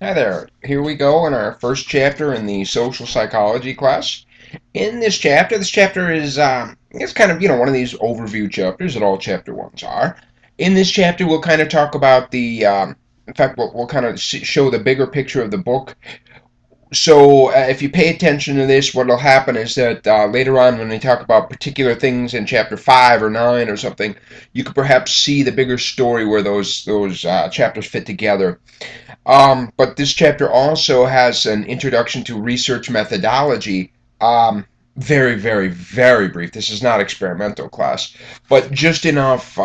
Hi there. Here we go in our first chapter in the social psychology class. In this chapter is it's kind of one of these overview chapters that all chapter ones are. In this chapter, we'll kind of talk about in fact, we'll kind of show the bigger picture of the book. So if you pay attention to this, what will happen is that later on, when we talk about particular things in chapter 5 or 9 or something, you could perhaps see the bigger story where those chapters fit together. But this chapter also has an introduction to research methodology. Very, very, very brief. This is not experimental class, but just enough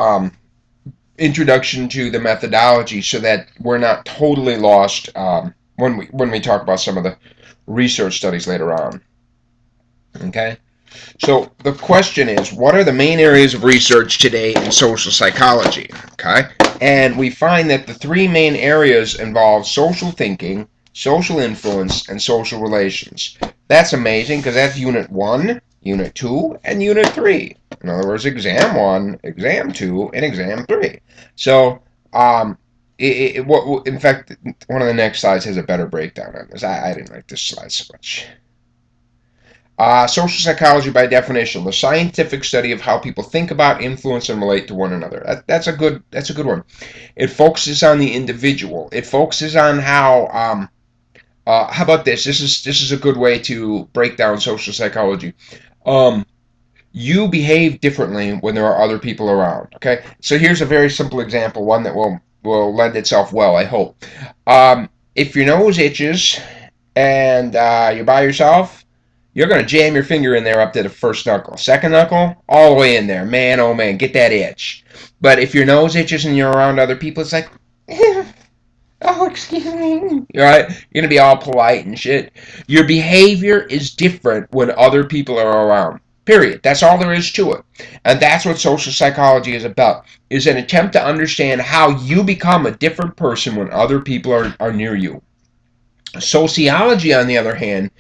introduction to the methodology so that we're not totally lost when we talk about some of the research studies later on. Okay. So the question is, what are the main areas of research today in social psychology? Okay, and we find that the three main areas involve social thinking, social influence, and social relations. That's amazing because that's Unit 1, Unit 2, and Unit 3. In other words, Exam 1, Exam 2, and Exam 3. So, in fact, one of the next slides has a better breakdown on this. I didn't like this slide so much. Social psychology, by definition, the scientific study of how people think about, influence, and relate to one another. That's a good one. It focuses on the individual. It focuses on how. How about this? This is a good way to break down social psychology. You behave differently when there are other people around. Okay, so here's a very simple example, one that will lend itself well, I hope. If your nose itches and you're by yourself, you're going to jam your finger in there up to the first knuckle. Second knuckle, all the way in there. Man, oh man, get that itch. But if your nose itches and you're around other people, it's like, oh, excuse me. Right? You're going to be all polite and shit. Your behavior is different when other people are around. Period. That's all there is to it. And that's what social psychology is about, is an attempt to understand how you become a different person when other people are near you. Sociology, on the other hand,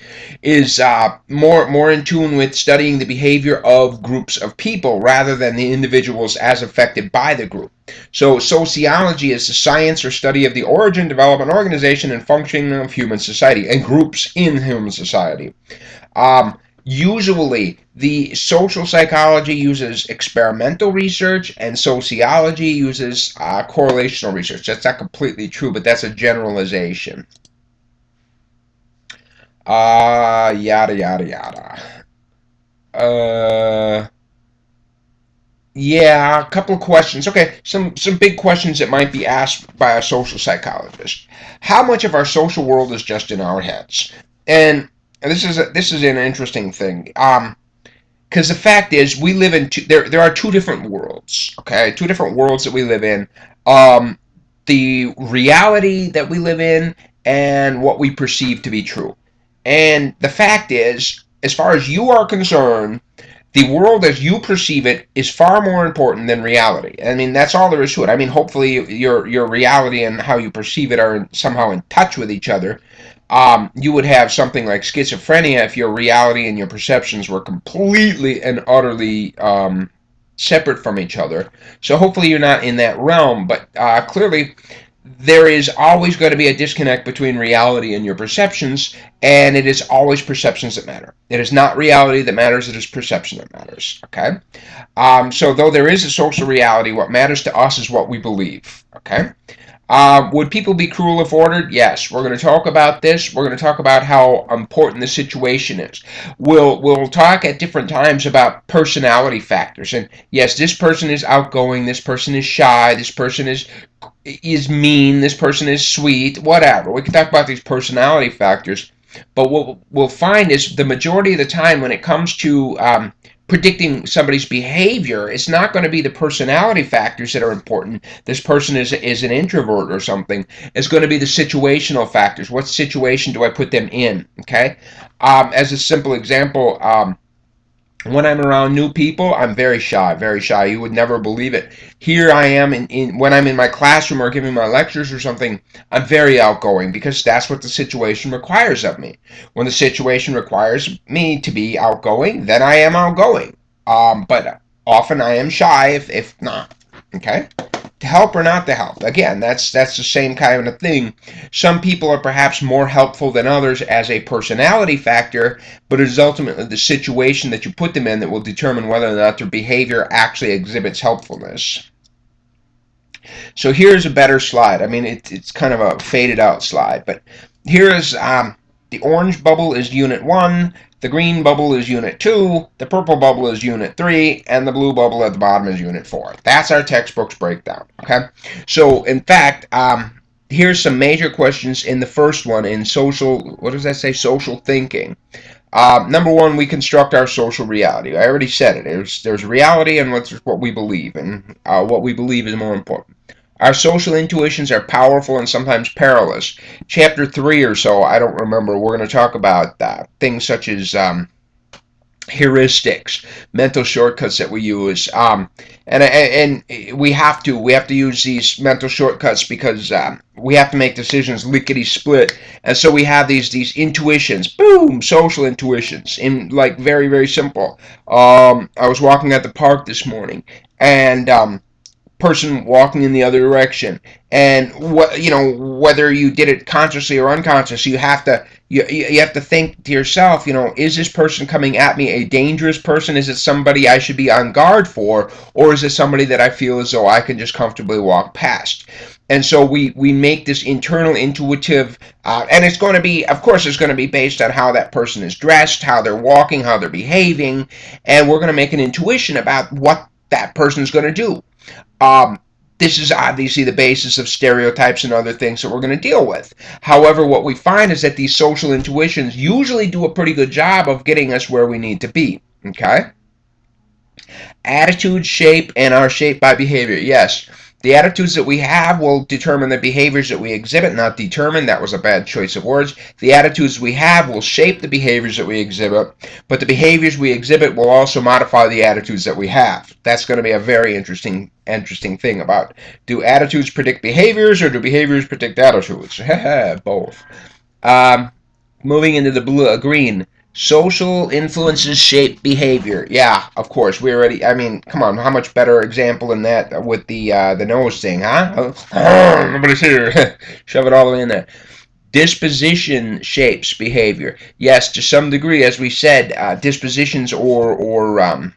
is more in tune with studying the behavior of groups of people rather than the individuals as affected by the group. So sociology is the science or study of the origin, development, organization, and functioning of human society and groups in human society. Usually, the social psychology uses experimental research, and sociology uses correlational research. That's not completely true, but that's a generalization. Yada yada yada. Uh, yeah, a couple of questions. Okay, some big questions that might be asked by a social psychologist. How much of our social world is just in our heads? And this is an interesting thing. Because the fact is, we live in there are two different worlds. Okay, two different worlds that we live in. Um, the reality that we live in and what we perceive to be true. And the fact is, as far as you are concerned, the world as you perceive it is far more important than reality. I mean, that's all there is to it. I mean, hopefully your reality and how you perceive it are somehow in touch with each other. You would have something like schizophrenia if your reality and your perceptions were completely and utterly separate from each other. So hopefully you're not in that realm, but clearly there is always going to be a disconnect between reality and your perceptions, and it is always perceptions that matter. It is not reality that matters, it is perception that matters. Okay? So though there is a social reality, what matters to us is what we believe. Okay? Would people be cruel if ordered? Yes. We're going to talk about this. We're going to talk about how important the situation is. We'll talk at different times about personality factors. And yes, this person is outgoing. This person is shy. This person is mean. This person is sweet. Whatever. We can talk about these personality factors. But what we'll find is the majority of the time when it comes to predicting somebody's behavior, it's not going to be the personality factors that are important. This person is an introvert or something. It's going to be the situational factors. What situation do I put them in? Okay. As a simple example, when I'm around new people, I'm very shy, very shy. You would never believe it. Here I am when I'm in my classroom or giving my lectures or something, I'm very outgoing because that's what the situation requires of me. When the situation requires me to be outgoing, then I am outgoing. But often I am shy if not. Okay? to help or not to help. Again, that's the same kind of thing. Some people are perhaps more helpful than others as a personality factor, but it is ultimately the situation that you put them in that will determine whether or not their behavior actually exhibits helpfulness. So here's a better slide. I mean, it's kind of a faded out slide, but here is the orange bubble is unit 1, the green bubble is unit 2, the purple bubble is unit 3, and the blue bubble at the bottom is unit 4. That's our textbook's breakdown, okay? So, in fact, here's some major questions in the first one in social, what does that say? Social thinking. Number one, we construct our social reality. I already said it. There's reality and what we believe, and what we believe is more important. Our social intuitions are powerful and sometimes perilous. Chapter 3 or so, I don't remember, we're going to talk about things such as heuristics, mental shortcuts that we use, and we have to use these mental shortcuts because we have to make decisions lickety split, and so we have these intuitions, boom, social intuitions, in like very very simple. I was walking at the park this morning, and person walking in the other direction, and whether you did it consciously or unconsciously, you have to think to yourself, is this person coming at me a dangerous person? Is it somebody I should be on guard for, or is it somebody that I feel as though I can just comfortably walk past? And so we make this internal intuitive, and it's going to be, of course, it's going to be based on how that person is dressed, how they're walking, how they're behaving, and we're going to make an intuition about what that person's going to do. This is obviously the basis of stereotypes and other things that we're going to deal with. However, what we find is that these social intuitions usually do a pretty good job of getting us where we need to be. Okay? Attitudes shape and are shaped by behavior. Yes, the attitudes that we have will determine the behaviors that we exhibit, not determine. That was a bad choice of words. The attitudes we have will shape the behaviors that we exhibit, but the behaviors we exhibit will also modify the attitudes that we have. That's going to be a very interesting thing about, do attitudes predict behaviors or do behaviors predict attitudes? Both. Moving into the green. Social influences shape behavior. Yeah, of course. I mean, come on, how much better example than that with the nose thing, huh? Oh, nobody's here. Shove it all the way in there. Disposition shapes behavior. Yes, to some degree, as we said, dispositions or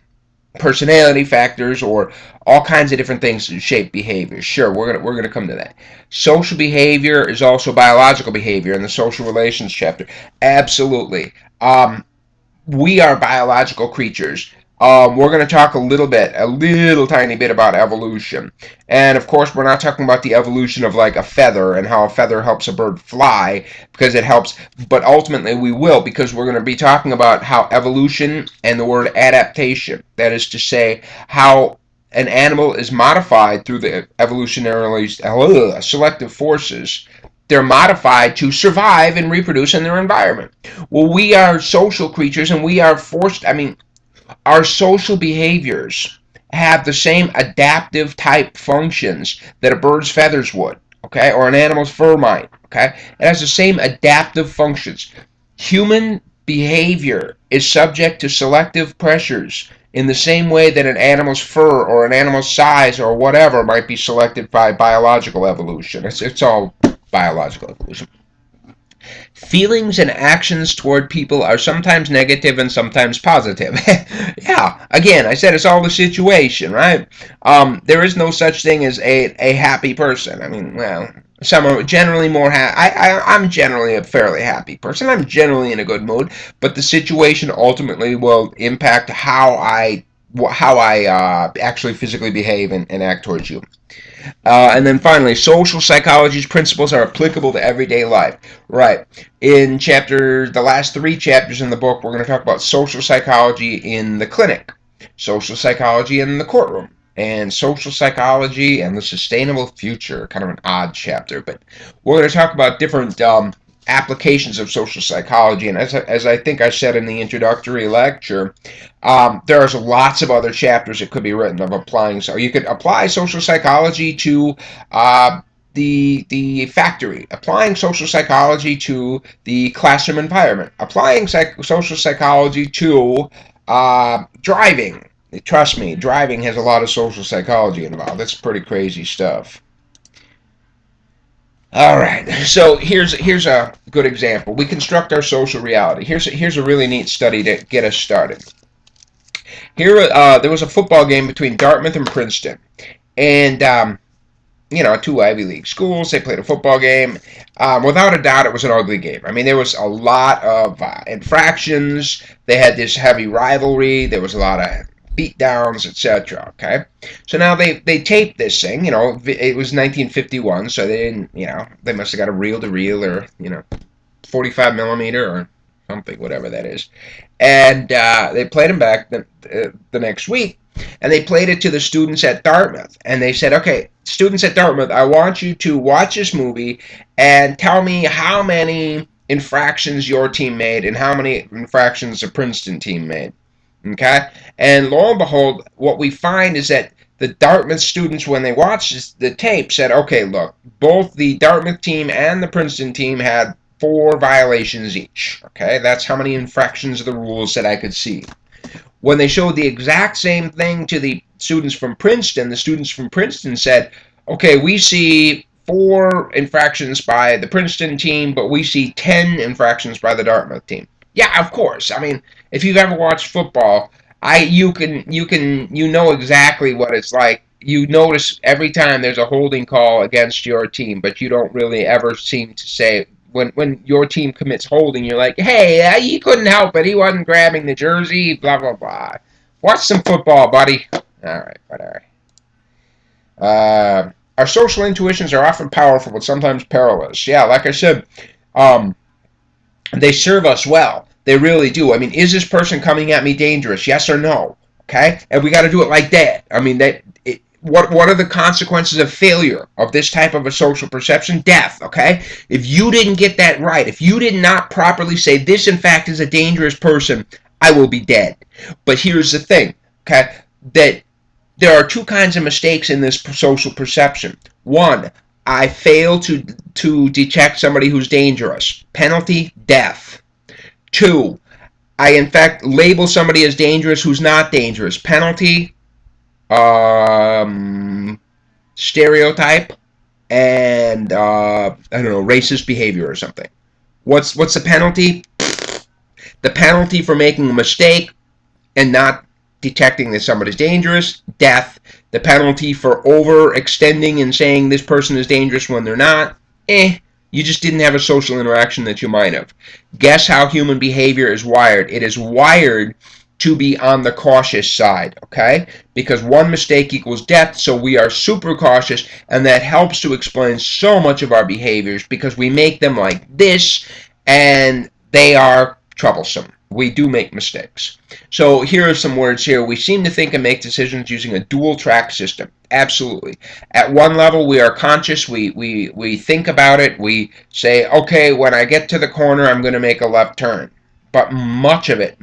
personality factors or all kinds of different things shape behavior. Sure, we're gonna come to that. Social behavior is also biological behavior in the social relations chapter. Absolutely. We are biological creatures. We're going to talk a little tiny bit about evolution. And of course, we're not talking about the evolution of like a feather and how a feather helps a bird fly, because it helps, but ultimately we will, because we're going to be talking about how evolution and the word adaptation, that is to say, how an animal is modified through the evolutionarily selective forces. They're modified to survive and reproduce in their environment. Well, we are social creatures and we are forced, our social behaviors have the same adaptive type functions that a bird's feathers would, okay, or an animal's fur might, okay? It has the same adaptive functions. Human behavior is subject to selective pressures in the same way that an animal's fur or an animal's size or whatever might be selected by biological evolution. It's all biological evolution. Feelings and actions toward people are sometimes negative and sometimes positive. Yeah, again, I said it's all the situation, right? There is no such thing as a happy person. I mean, well, some are generally more I'm generally a fairly happy person. I'm generally in a good mood, but the situation ultimately will impact how I actually physically behave and act towards you. And then finally, social psychology's principles are applicable to everyday life. Right. In the last 3 chapters in the book, we're going to talk about social psychology in the clinic, social psychology in the courtroom, and social psychology and the sustainable future. Kind of an odd chapter, but we're going to talk about different applications of social psychology. And as I think I said in the introductory lecture, there's lots of other chapters that could be written of applying. So you could apply social psychology to the factory, applying social psychology to the classroom environment, applying social psychology to driving, Trust me, driving has a lot of social psychology involved. That's pretty crazy stuff. All right, so here's a good example. We construct our social reality. Here's a really neat study to get us started. Here, there was a football game between Dartmouth and Princeton, and two Ivy League schools. They played a football game. Without a doubt, it was an ugly game. I mean, there was a lot of infractions. They had this heavy rivalry. There was a lot of beatdowns, etc. Okay, so now they taped this thing. It was 1951, so they didn't. They must have got a reel-to-reel or 45 millimeter or something, whatever that is, and they played them back the next week, and they played it to the students at Dartmouth, and they said, okay, students at Dartmouth, I want you to watch this movie and tell me how many infractions your team made and how many infractions the Princeton team made. Okay, and lo and behold, what we find is that the Dartmouth students, when they watched the tape, said, okay, look, both the Dartmouth team and the Princeton team had 4 violations each. Okay, that's how many infractions of the rules that I could see. When they showed the exact same thing to the students from Princeton, the students from Princeton said, okay, we see 4 infractions by the Princeton team, but we see 10 infractions by the Dartmouth team. Yeah, of course. I mean, if you've ever watched football, you know exactly what it's like. You notice every time there's a holding call against your team, but you don't really ever seem to say, when your team commits holding, you're like, hey, he couldn't help it. He wasn't grabbing the jersey, blah, blah, blah. Watch some football, buddy. All right, whatever. Our social intuitions are often powerful, but sometimes perilous. Yeah, like I said, they serve us well. They really do. I mean, is this person coming at me dangerous? Yes or no? Okay? And we got to do it like that. I mean, what are the consequences of failure of this type of a social perception? Death, okay? If you didn't get that right, if you did not properly say this in fact is a dangerous person, I will be dead. But here's the thing, okay? That there are 2 kinds of mistakes in this social perception. One, I fail to detect somebody who's dangerous. Penalty, death. 2, I in fact label somebody as dangerous who's not dangerous. Penalty, stereotype, and I don't know, racist behavior or something. What's the penalty? The penalty for making a mistake and not detecting that somebody's dangerous, death. The penalty for overextending and saying this person is dangerous when they're not, you just didn't have a social interaction that you might have. Guess how human behavior is wired? It is wired to be on the cautious side, okay? Because one mistake equals death, so we are super cautious, and that helps to explain so much of our behaviors because we make them like this, and they are troublesome. We do make mistakes. So here are some words here. We seem to think and make decisions using a dual track system. Absolutely. At one level, we are conscious. We think about it. We say, okay, when I get to the corner, I'm going to make a left turn. But much of it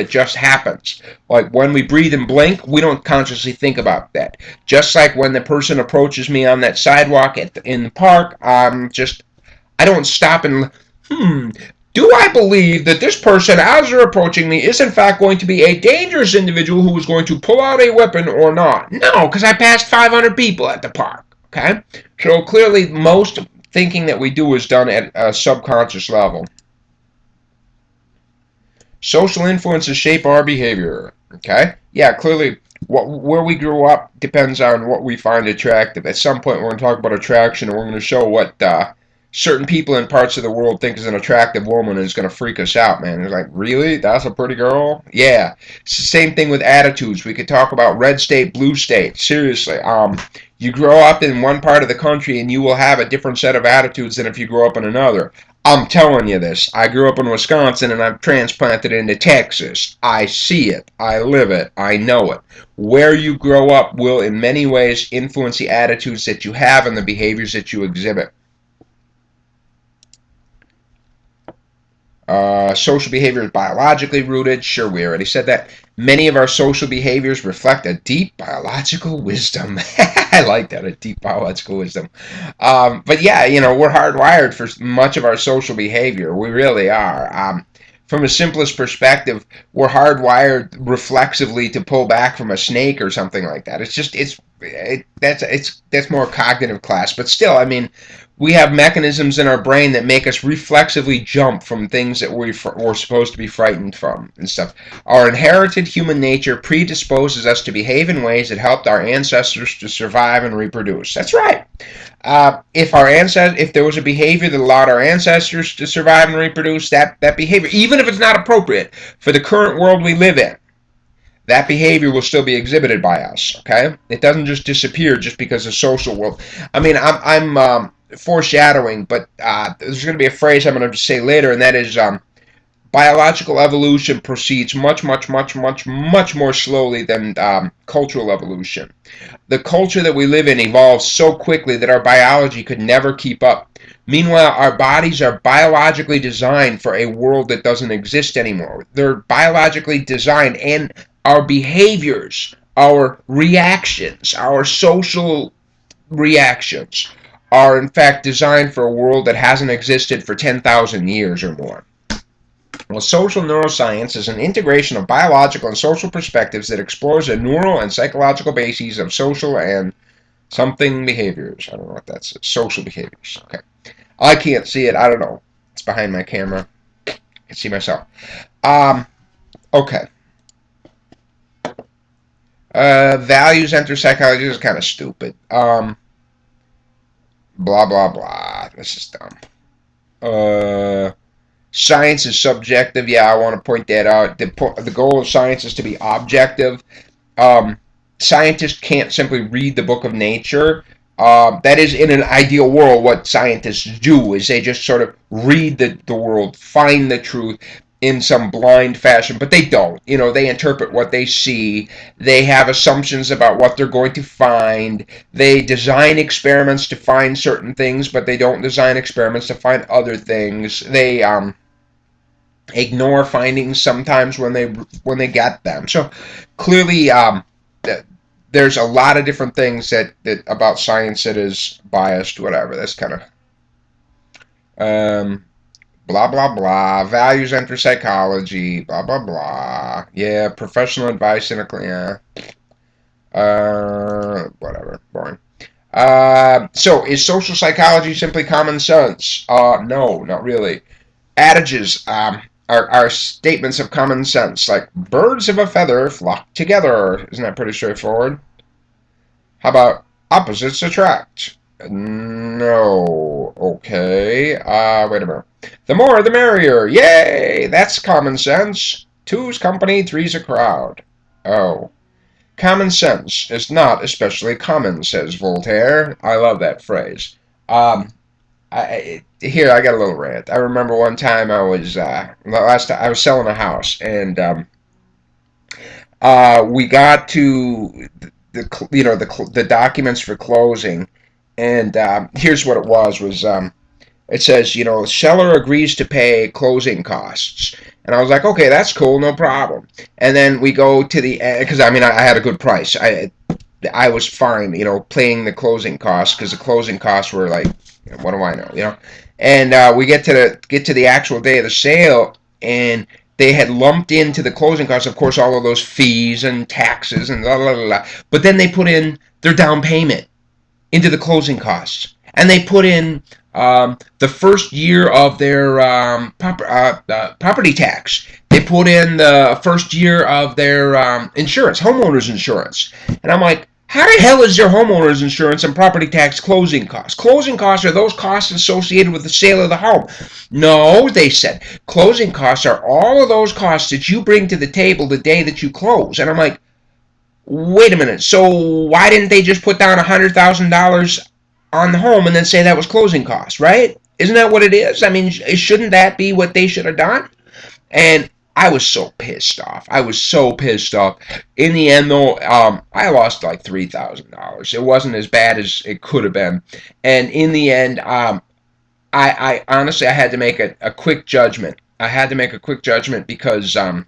just happens. Like when we breathe and blink, we don't consciously think about that. Just like when the person approaches me on that sidewalk in the park, I don't stop and, do I believe that this person, as they're approaching me, is in fact going to be a dangerous individual who is going to pull out a weapon or not? No, because I passed 500 people at the park. Okay? So clearly, most thinking that we do is done at a subconscious level. Social influences shape our behavior. Okay? Yeah, clearly, where we grow up depends on what we find attractive. At some point, we're going to talk about attraction, and we're going to show what certain people in parts of the world think is an attractive woman, and it's going to freak us out, man. It's like, really? That's a pretty girl? Yeah. It's the same thing with attitudes. We could talk about red state, blue state. Seriously. You grow up in one part of the country, and you will have a different set of attitudes than if you grow up in another. I'm telling you this. I grew up in Wisconsin, and I've transplanted into Texas. I see it. I live it. I know it. Where you grow up will, in many ways, influence the attitudes that you have and the behaviors that you exhibit. Social behavior is biologically rooted. Sure, we already said that. Many of our social behaviors reflect a deep biological wisdom. I like that, a deep biological wisdom. But yeah, we're hardwired for much of our social behavior. We really are. from a simplest perspective, we're hardwired reflexively to pull back from a snake or something like that. That's more cognitive class, but still, I mean, we have mechanisms in our brain that make us reflexively jump from things that we're supposed to be frightened from and stuff. Our inherited human nature predisposes us to behave in ways that helped our ancestors to survive and reproduce. That's right. If there was a behavior that allowed our ancestors to survive and reproduce, that behavior, even if it's not appropriate for the current world we live in, that behavior will still be exhibited by us. Okay, it doesn't just disappear just because the social world. I mean, I'm foreshadowing, but there's going to be a phrase I'm going to say later, and that is biological evolution proceeds much more slowly than cultural evolution. The culture that we live in evolves so quickly that our biology could never keep up. Meanwhile, our bodies are biologically designed for a world that doesn't exist anymore. They're biologically designed, and our behaviors, our reactions, our social reactions are in fact designed for a world that hasn't existed for 10,000 years or more. Well, social neuroscience is an integration of biological and social perspectives that explores the neural and psychological bases of social and something behaviors. I don't know what that's. Social behaviors. Okay. I can't see it. I don't know. It's behind my camera. I can see myself. Okay. Values enter psychology. This is kind of stupid. Blah, blah, blah. This is dumb. Science is subjective. Yeah, I want to point that out. The goal of science is to be objective. Scientists can't simply read the book of nature. That is, in an ideal world, what scientists do is they just sort of read the world, find the truth in some blind fashion, but they don't. You know, they interpret what they see. They have assumptions about what they're going to find. They design experiments to find certain things, but they don't design experiments to find other things. They ignore findings sometimes when they get them. So clearly, there's a lot of different things that about science that is biased. Whatever. That's kind of blah blah blah. Values enter psychology. Blah blah blah. Yeah, professional advice in a whatever. Boring. So is social psychology simply common sense? No, not really. Adages are statements of common sense, like birds of a feather flock together. Isn't that pretty straightforward? How about opposites attract? No. Okay. Wait a minute. The more the merrier. Yay! That's common sense. Two's company, three's a crowd. Oh. Common sense is not especially common, says Voltaire. I love that phrase. Here I got a little rant. I remember one time I was I was selling a house, and we got to the documents for closing, and here's what it was it says, seller agrees to pay closing costs. And I was like, okay, that's cool, no problem. And then we go to the end, because I had a good price. I was fine, paying the closing costs, because the closing costs were like, what do I know, And we get to the actual day of the sale, and they had lumped into the closing costs, of course, all of those fees and taxes and blah, blah, blah, blah. But then they put in their down payment into the closing costs. And they put in the first year of their property tax. They put in the first year of their insurance, homeowners insurance. And I'm like, how the hell is your homeowners insurance and property tax closing costs? Closing costs are those costs associated with the sale of the home. No, they said, closing costs are all of those costs that you bring to the table the day that you close. And I'm like, wait a minute, so why didn't they just put down $100,000 on the home and then say that was closing costs, right? Isn't that what it is? I mean, shouldn't that be what they should have done? And I was so pissed off. In the end, though, I lost like $3,000. It wasn't as bad as it could have been. And in the end, I honestly, I had to make a quick judgment. Because I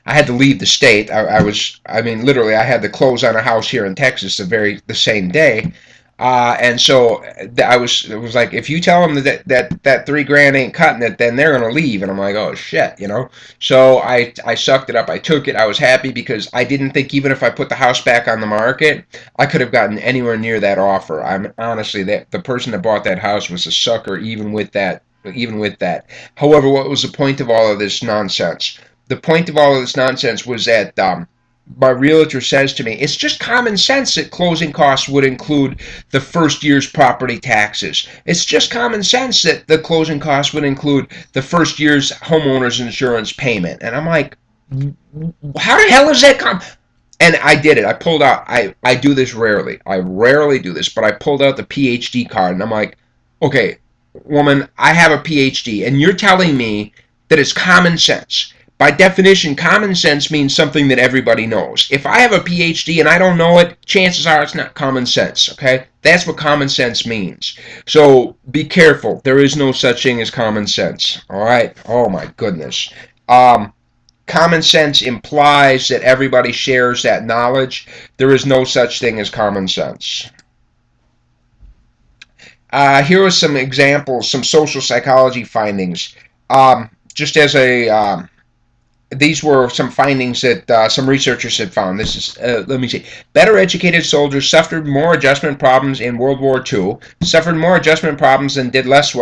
had to leave the state. Literally, I had to close on a house here in Texas the same day. And so it was like, if you tell them that 3 grand ain't cutting it, then they're gonna leave. And I'm like, oh shit, you know. So I sucked it up. I took it. I was happy because I didn't think, even if I put the house back on the market, I could have gotten anywhere near that offer. I'm honestly, that the person that bought that house was a sucker, even with that. Even with that. However, what was the point of all of this nonsense? The point of all of this nonsense was that my realtor says to me, it's just common sense that closing costs would include the first year's property taxes. It's just common sense that the closing costs would include the first year's homeowner's insurance payment. And I'm like, how the hell is that And I did it. I pulled out, I do this rarely. I rarely do this, but I pulled out the PhD card and I'm like, okay, woman, I have a PhD and you're telling me that it's common sense. By definition, common sense means something that everybody knows. If I have a PhD and I don't know it, chances are it's not common sense, okay? That's what common sense means. So be careful. There is no such thing as common sense, all right? Oh my goodness. Common sense implies that everybody shares that knowledge. There is no such thing as common sense. Here are some examples, some social psychology findings. Just as a These were some findings that some researchers had found. This is, let me see. Better educated soldiers suffered more adjustment problems in World War II, suffered more adjustment problems than did less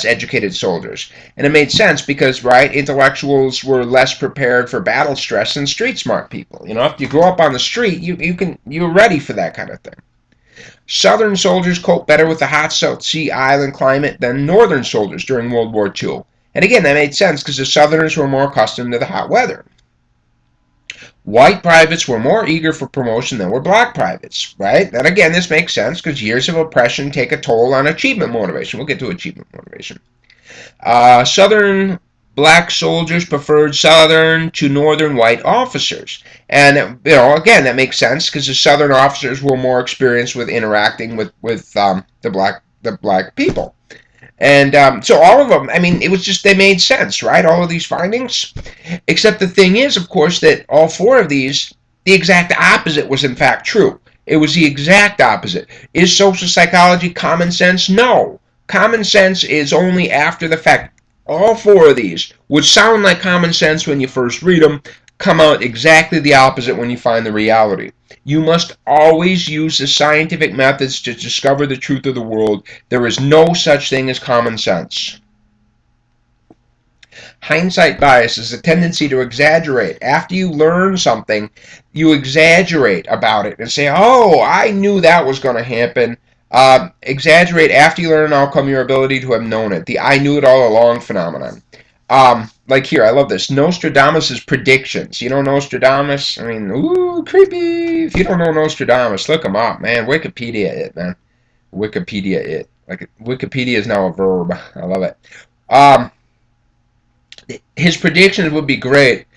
educated soldiers. And it made sense because, right, intellectuals were less prepared for battle stress than street smart people. You know, if you grow up on the street, you're ready for that kind of thing. Southern soldiers cope better with the hot South Sea island climate than Northern soldiers during World War II. And again, that made sense because the Southerners were more accustomed to the hot weather. White privates were more eager for promotion than were black privates, right? And again, this makes sense because years of oppression take a toll on achievement motivation. We'll get to achievement motivation. Southern black soldiers preferred Southern to Northern white officers. And, you know, again, that makes sense because the Southern officers were more experienced with interacting with the black people. And so all of them, I mean, it was just, they made sense, right? All of these findings. Except the thing is, of course, that all 4 of these, the exact opposite was in fact true. It was the exact opposite. Is social psychology common sense? No. Common sense is only after the fact. All 4 of these would sound like common sense when you first read them, come out exactly the opposite when you find the reality. You must always use the scientific methods to discover the truth of the world. There is no such thing as common sense. Hindsight bias is a tendency to exaggerate. After you learn something, you exaggerate about it and say, oh, I knew that was going to happen. Exaggerate after you learn an outcome, your ability to have known it. The I knew it all along phenomenon. Like here, I love this. Nostradamus' predictions. You know Nostradamus? I mean, ooh, creepy. If you don't know Nostradamus, look him up, man. Wikipedia it, man. Wikipedia it. Like, Wikipedia is now a verb. I love it. His predictions would be great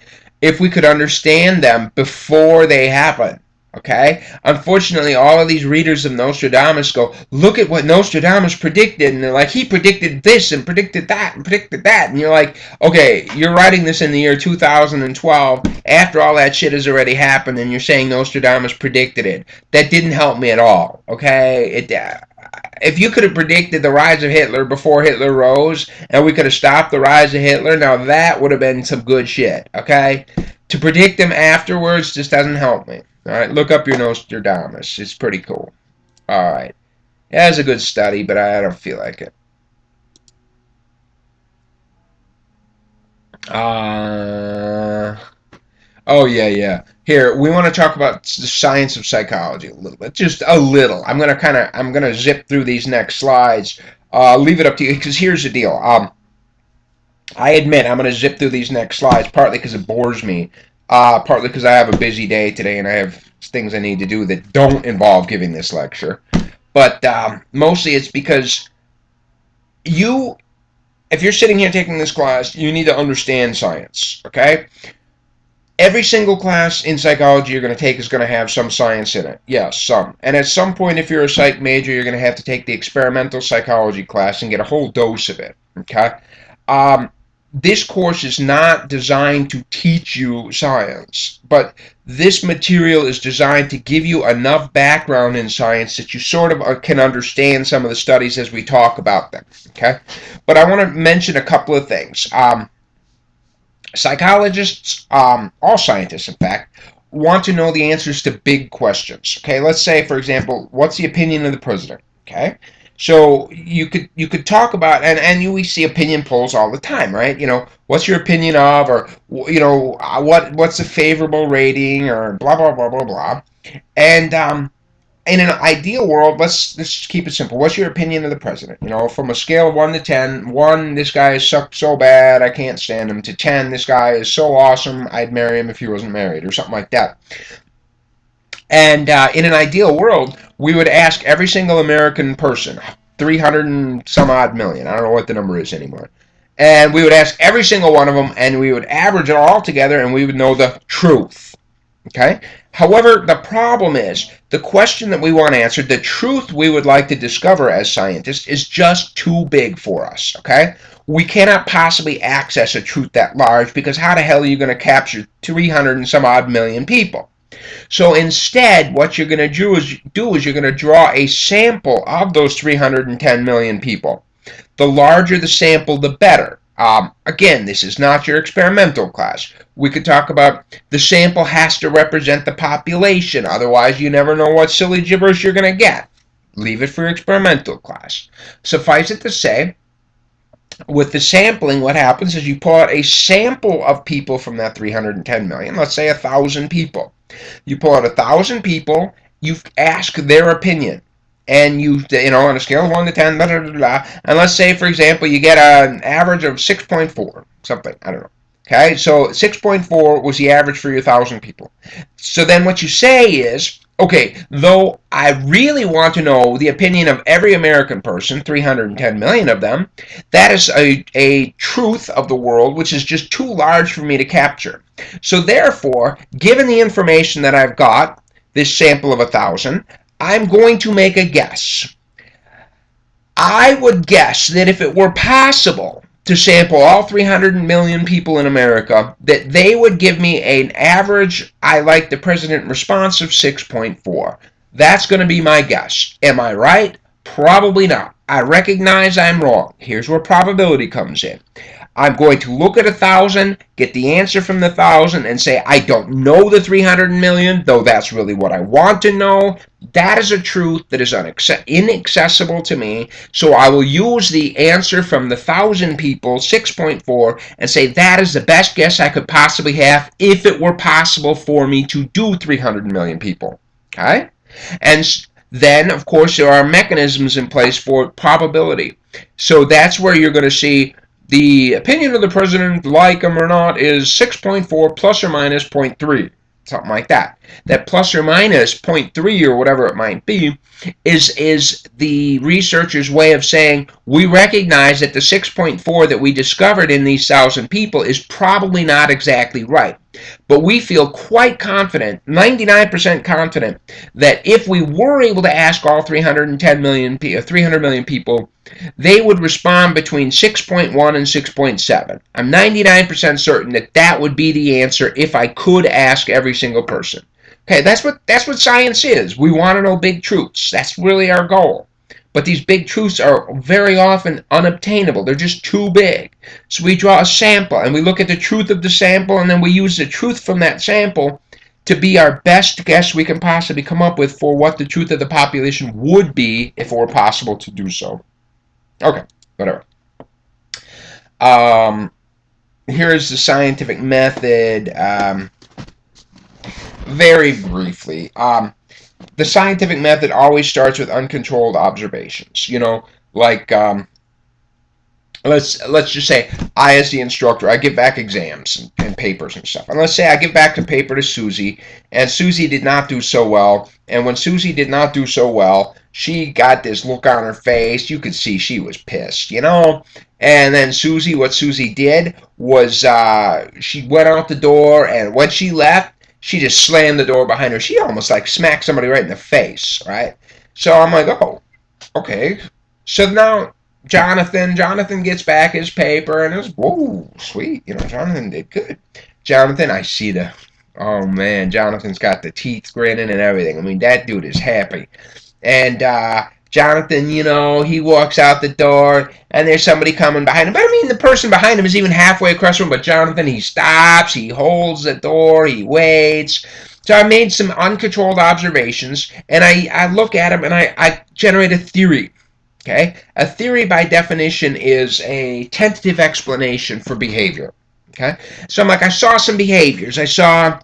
if we could understand them before they happen. Okay? Unfortunately, all of these readers of Nostradamus go, look at what Nostradamus predicted, and they're like, he predicted this and predicted that and predicted that. And you're like, okay, you're writing this in the year 2012 after all that shit has already happened, and you're saying Nostradamus predicted it. That didn't help me at all. Okay? If you could have predicted the rise of Hitler before Hitler rose, and we could have stopped the rise of Hitler, now that would have been some good shit, okay? To predict him afterwards just doesn't help me. Alright, look up your Nostradamus. It's pretty cool. Alright. Yeah, it's a good study, but I don't feel like it. Oh yeah. Here, we want to talk about the science of psychology a little bit, just a little. I'm gonna zip through these next slides. Leave it up to you because here's the deal. I admit I'm gonna zip through these next slides partly because it bores me, partly because I have a busy day today and I have things I need to do that don't involve giving this lecture. But mostly it's because if you're sitting here taking this class, you need to understand science. Okay. Every single class in psychology you're going to take is going to have some science in it. Yes, some. And at some point, if you're a psych major, you're going to have to take the experimental psychology class and get a whole dose of it. Okay? this course is not designed to teach you science, but this material is designed to give you enough background in science that you sort of can understand some of the studies as we talk about them. Okay, but I want to mention a couple of things. Psychologists, all scientists, in fact, want to know the answers to big questions. Okay, let's say, for example, what's the opinion of the president? Okay, so you could talk about, and we see opinion polls all the time, right? What's your opinion of, or what's a favorable rating, or blah blah blah blah blah, and in an ideal world, let's keep it simple. What's your opinion of the president? From a scale of 1 to 10, 1, this guy is so bad, I can't stand him, to 10, this guy is so awesome, I'd marry him if he wasn't married, or something like that. And in an ideal world, we would ask every single American person, 300 and some odd million, I don't know what the number is anymore, and we would ask every single one of them, and we would average it all together, and we would know the truth. Okay? However, the problem is the question that we want answered, the truth we would like to discover as scientists, is just too big for us. Okay? We cannot possibly access a truth that large, because how the hell are you going to capture 300 and some odd million people? So instead, what you're going to do is you're going to draw a sample of those 310 million people. The larger the sample, the better. Again, this is not your experimental class. We could talk about the sample has to represent the population. Otherwise, you never know what silly gibberish you're going to get. Leave it for your experimental class. Suffice it to say, with the sampling, what happens is you pull out a sample of people from that 310 million. Let's say 1,000 people. You pull out 1,000 people. You ask their opinion. And on a scale of 1 to 10, blah, blah, blah, blah, and let's say, for example, you get an average of 6.4, something, I don't know. Okay, so 6.4 was the average for your 1,000 people. So then what you say is, okay, though I really want to know the opinion of every American person, 310 million of them, that is a truth of the world which is just too large for me to capture. So therefore, given the information that I've got, this sample of 1,000, I'm going to make a guess. I would guess that if it were possible to sample all 300 million people in America, that they would give me an average I like the president response of 6.4. That's going to be my guess. Am I right? Probably not. I recognize I'm wrong. Here's where probability comes in. I'm going to look at 1,000, get the answer from the 1,000, and say, I don't know the 300 million, though that's really what I want to know. That is a truth that is inaccessible to me, so I will use the answer from the 1,000 people, 6.4, and say that is the best guess I could possibly have if it were possible for me to do 300 million people. Okay? And then, of course, there are mechanisms in place for probability. So that's where you're going to see the opinion of the president, like him or not, is 6.4 plus or minus 0.3, something like that. That plus or minus 0.3 or whatever it might be is the researcher's way of saying we recognize that the 6.4 that we discovered in these 1,000 people is probably not exactly right. But we feel quite confident, 99% confident, that if we were able to ask all 300 million people, they would respond between 6.1 and 6.7. I'm 99% certain that that would be the answer if I could ask every single person. Okay, that's what science is. We want to know big truths. That's really our goal. But these big truths are very often unobtainable. They're just too big. So we draw a sample, and we look at the truth of the sample, and then we use the truth from that sample to be our best guess we can possibly come up with for what the truth of the population would be if it were possible to do so. Okay, whatever. Here's the scientific method. Very briefly. The scientific method always starts with uncontrolled observations. Like let's just say I, as the instructor, I give back exams and papers and stuff. And let's say I give back the paper to Susie, and Susie did not do so well. And when Susie did not do so well, she got this look on her face. You could see she was pissed, And then what Susie did was she went out the door, and when she left, she just slammed the door behind her. She almost like smacked somebody right in the face, right? So I'm like, oh, okay. So now Jonathan gets back his paper, and it's, whoa, sweet. Jonathan did good. Jonathan, I see the, oh man, Jonathan's got the teeth grinning and everything. I mean, that dude is happy. And Jonathan, he walks out the door, and there's somebody coming behind him. But I mean, the person behind him is even halfway across the room. But Jonathan, he stops, he holds the door, he waits. So I made some uncontrolled observations, and I look at him, and I generate a theory. Okay? A theory, by definition, is a tentative explanation for behavior. Okay? So I'm like, I saw some behaviors. I saw,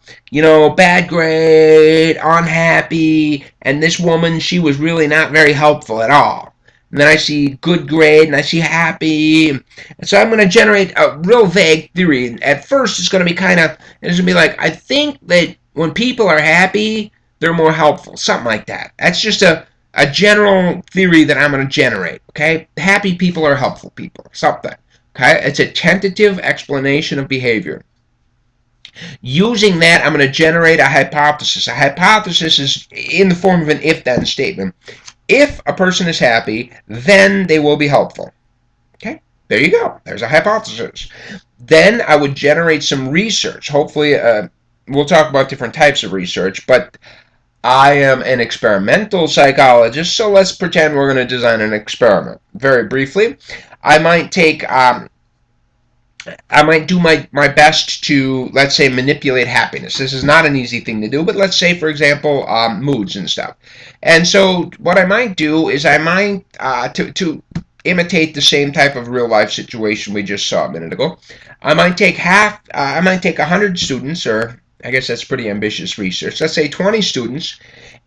bad grade, unhappy, and this woman, she was really not very helpful at all. And then I see good grade, and I see happy. And so I'm going to generate a real vague theory. At first, it's going to be it's going to be like, I think that when people are happy, they're more helpful. Something like that. That's just a general theory that I'm going to generate, okay? Happy people are helpful people, something, okay? It's a tentative explanation of behavior. Using that, I'm going to generate a hypothesis. A hypothesis is in the form of an if-then statement. If a person is happy, then they will be helpful, okay? There you go. There's a hypothesis. Then I would generate some research. Hopefully, we'll talk about different types of research, but I am an experimental psychologist, so let's pretend we're going to design an experiment. Very briefly, I might do my best to, let's say, manipulate happiness. This is not an easy thing to do, but let's say, for example, moods and stuff. And so what I might do is I might, to imitate the same type of real life situation we just saw a minute ago, I might take 100 students, or I guess that's pretty ambitious research. Let's say 20 students,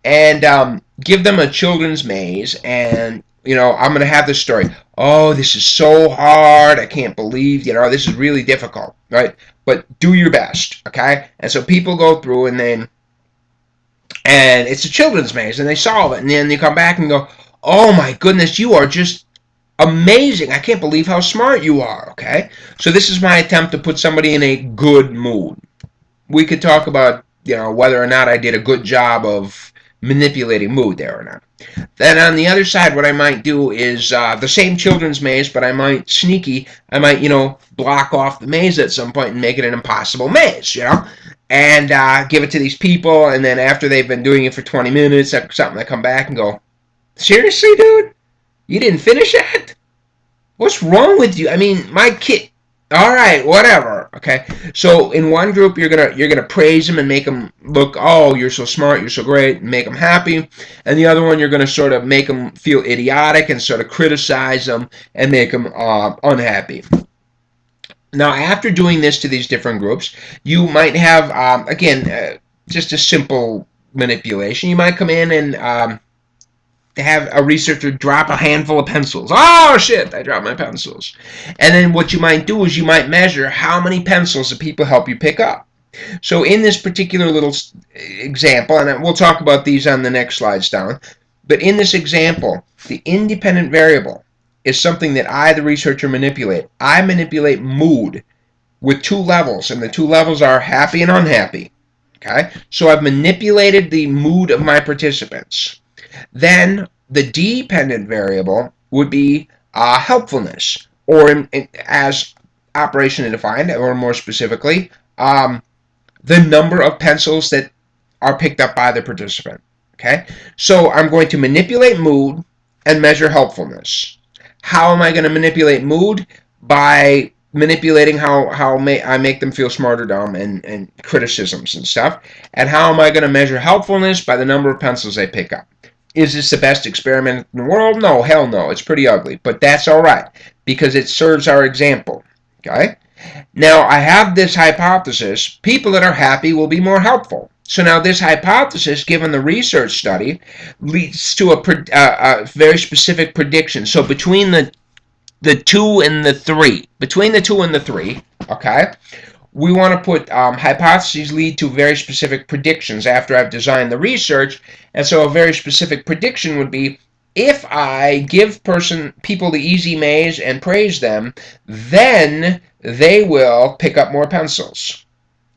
and give them a children's maze, and I'm going to have this story. Oh, this is so hard. I can't believe, this is really difficult, right? But do your best, okay? And so people go through, and it's a children's maze, and they solve it, and then they come back and go, oh my goodness, you are just amazing. I can't believe how smart you are, okay? So this is my attempt to put somebody in a good mood. We could talk about, whether or not I did a good job of manipulating mood there or not. Then on the other side, what I might do is the same children's maze, but I might block off the maze at some point and make it an impossible maze, and give it to these people, and then after they've been doing it for 20 minutes, after something, I come back and go, seriously, dude? You didn't finish that? What's wrong with you? I mean, my kid... All right, whatever. Okay, so in one group you're gonna praise them and make them look, oh, you're so smart, you're so great, and make them happy, and the other one you're gonna sort of make them feel idiotic and sort of criticize them and make them unhappy. Now, after doing this to these different groups, you might have again just a simple manipulation. You might come in and have a researcher drop a handful of pencils. Oh shit, I dropped my pencils. And then what you might do is you might measure how many pencils the people help you pick up. So in this particular little example, and we'll talk about these on the next slides down, but in this example, the independent variable is something that I, the researcher, manipulate. I manipulate mood with two levels, and the two levels are happy and unhappy. Okay? So I've manipulated the mood of my participants. Then the dependent variable would be helpfulness, or as operationally defined, or more specifically, the number of pencils that are picked up by the participant. Okay, so I'm going to manipulate mood and measure helpfulness. How am I going to manipulate mood? By manipulating how I make them feel smart or dumb, and criticisms and stuff. And how am I going to measure helpfulness? By the number of pencils they pick up. Is this the best experiment in the world? No, hell no. It's pretty ugly. But that's all right, because it serves our example. Okay? Now, I have this hypothesis. People that are happy will be more helpful. So now this hypothesis, given the research study, leads to a very specific prediction. So between the 2 and the 3, okay, we want to put hypotheses lead to very specific predictions after I've designed the research. And so a very specific prediction would be, if I give people the easy maze and praise them, then they will pick up more pencils.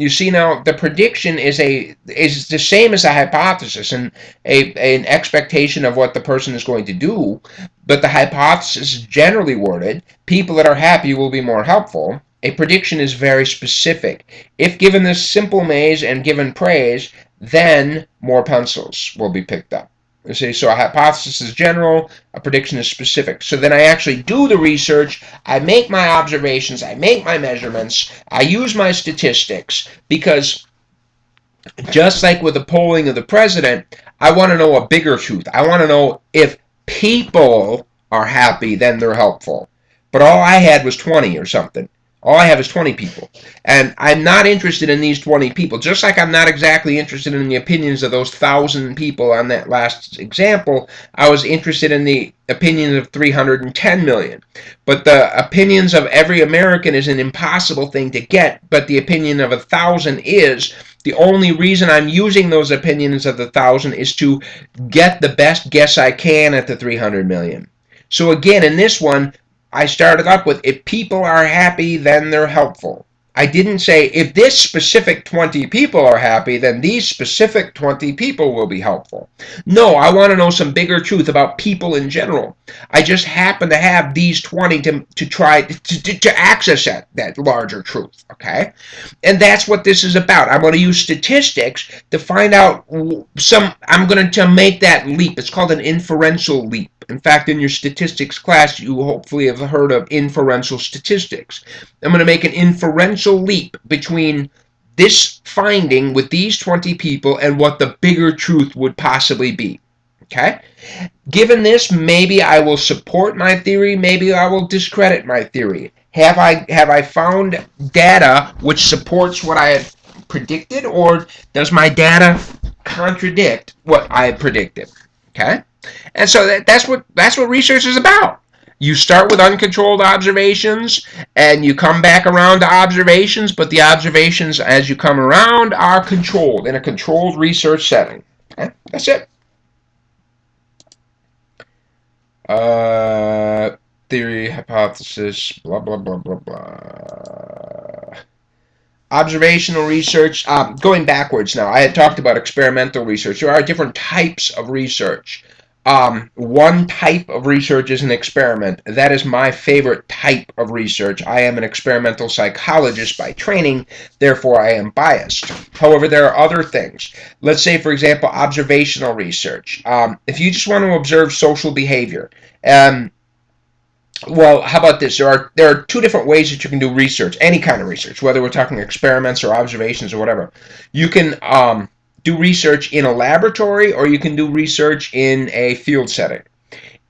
You see now, the prediction is the same as a hypothesis and an expectation of what the person is going to do, but the hypothesis is generally worded: people that are happy will be more helpful. A prediction is very specific. If given this simple maze and given praise, then more pencils will be picked up. You see, so a hypothesis is general, a prediction is specific. So then I actually do the research, I make my observations, I make my measurements, I use my statistics, because just like with the polling of the president, I want to know a bigger truth. I want to know if people are happy, then they're helpful. But all I had was 20 or something. All I have is 20 people. And I'm not interested in these 20 people, just like I'm not exactly interested in the opinions of those 1,000 people on that last example. I was interested in the opinions of 310 million. But the opinions of every American is an impossible thing to get, but the opinion of 1,000 is. The only reason I'm using those opinions of the 1,000 is to get the best guess I can at the 300 million. So again, in this one, I started up with, if people are happy, then they're helpful. I didn't say, if this specific 20 people are happy, then these specific 20 people will be helpful. No, I want to know some bigger truth about people in general. I just happen to have these 20 to try to access that larger truth, okay? And that's what this is about. I'm going to use statistics to find out I'm going to make that leap. It's called an inferential leap. In fact, in your statistics class, you hopefully have heard of inferential statistics. I'm going to make an inferential leap between this finding with these 20 people and what the bigger truth would possibly be. Okay? Given this, maybe I will support my theory, maybe I will discredit my theory. Have I found data which supports what I had predicted, or does my data contradict what I had predicted? Okay? And so that's what research is about. You start with uncontrolled observations, and you come back around to observations, but the observations as you come around are controlled in a controlled research setting. Okay? That's it. Theory, hypothesis, blah, blah, blah, blah, blah. Observational research, going backwards now, I had talked about experimental research. There are different types of research. One type of research is an experiment. That is my favorite type of research. I am an experimental psychologist by training, therefore I am biased. However, there are other things. Let's say, for example, observational research. If you just want to observe social behavior, well, how about this? There are two different ways that you can do research, any kind of research, whether we're talking experiments or observations or whatever. You can do research in a laboratory, or you can do research in a field setting.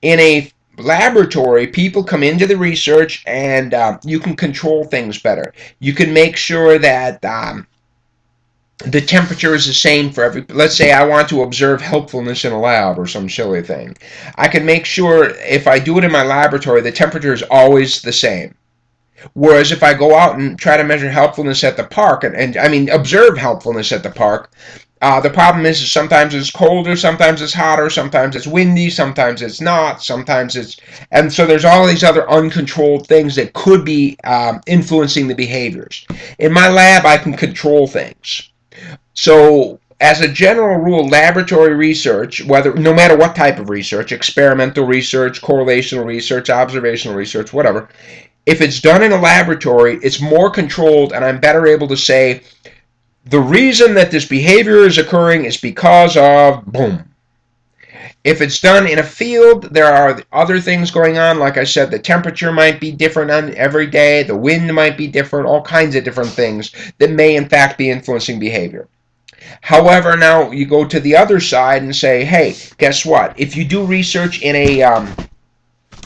In a laboratory, people come into the research, and you can control things better. You can make sure that the temperature is the same for every. Let's say I want to observe helpfulness in a lab or some silly thing. I can make sure if I do it in my laboratory, the temperature is always the same. Whereas if I go out and try to measure helpfulness at the park, and I mean observe helpfulness at the park, the problem is sometimes it's colder, sometimes it's hotter, sometimes it's windy, sometimes it's not, sometimes it's. And so there's all these other uncontrolled things that could be influencing the behaviors. In my lab, I can control things. So, as a general rule, laboratory research, no matter what type of research, experimental research, correlational research, observational research, whatever, if it's done in a laboratory, it's more controlled, and I'm better able to say, the reason that this behavior is occurring is because of boom. If it's done in a field, there are other things going on. Like I said, the temperature might be different on every day, the wind might be different, all kinds of different things that may in fact be influencing behavior. However, now you go to the other side and say, hey, guess what? If you do research in a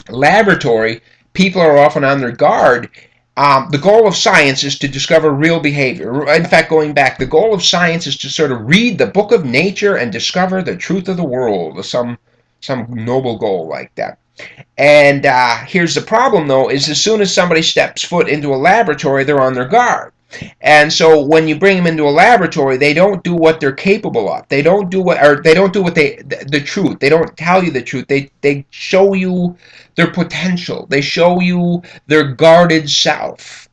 laboratory, people are often on their guard. The goal of science is to discover real behavior. In fact, going back, the goal of science is to sort of read the book of nature and discover the truth of the world, some noble goal like that. And here's the problem, though, is as soon as somebody steps foot into a laboratory, they're on their guard. And so when you bring them into a laboratory, they don't do what they're capable of. They don't do the truth. They don't tell you the truth. They show you their potential. They show you their guarded self.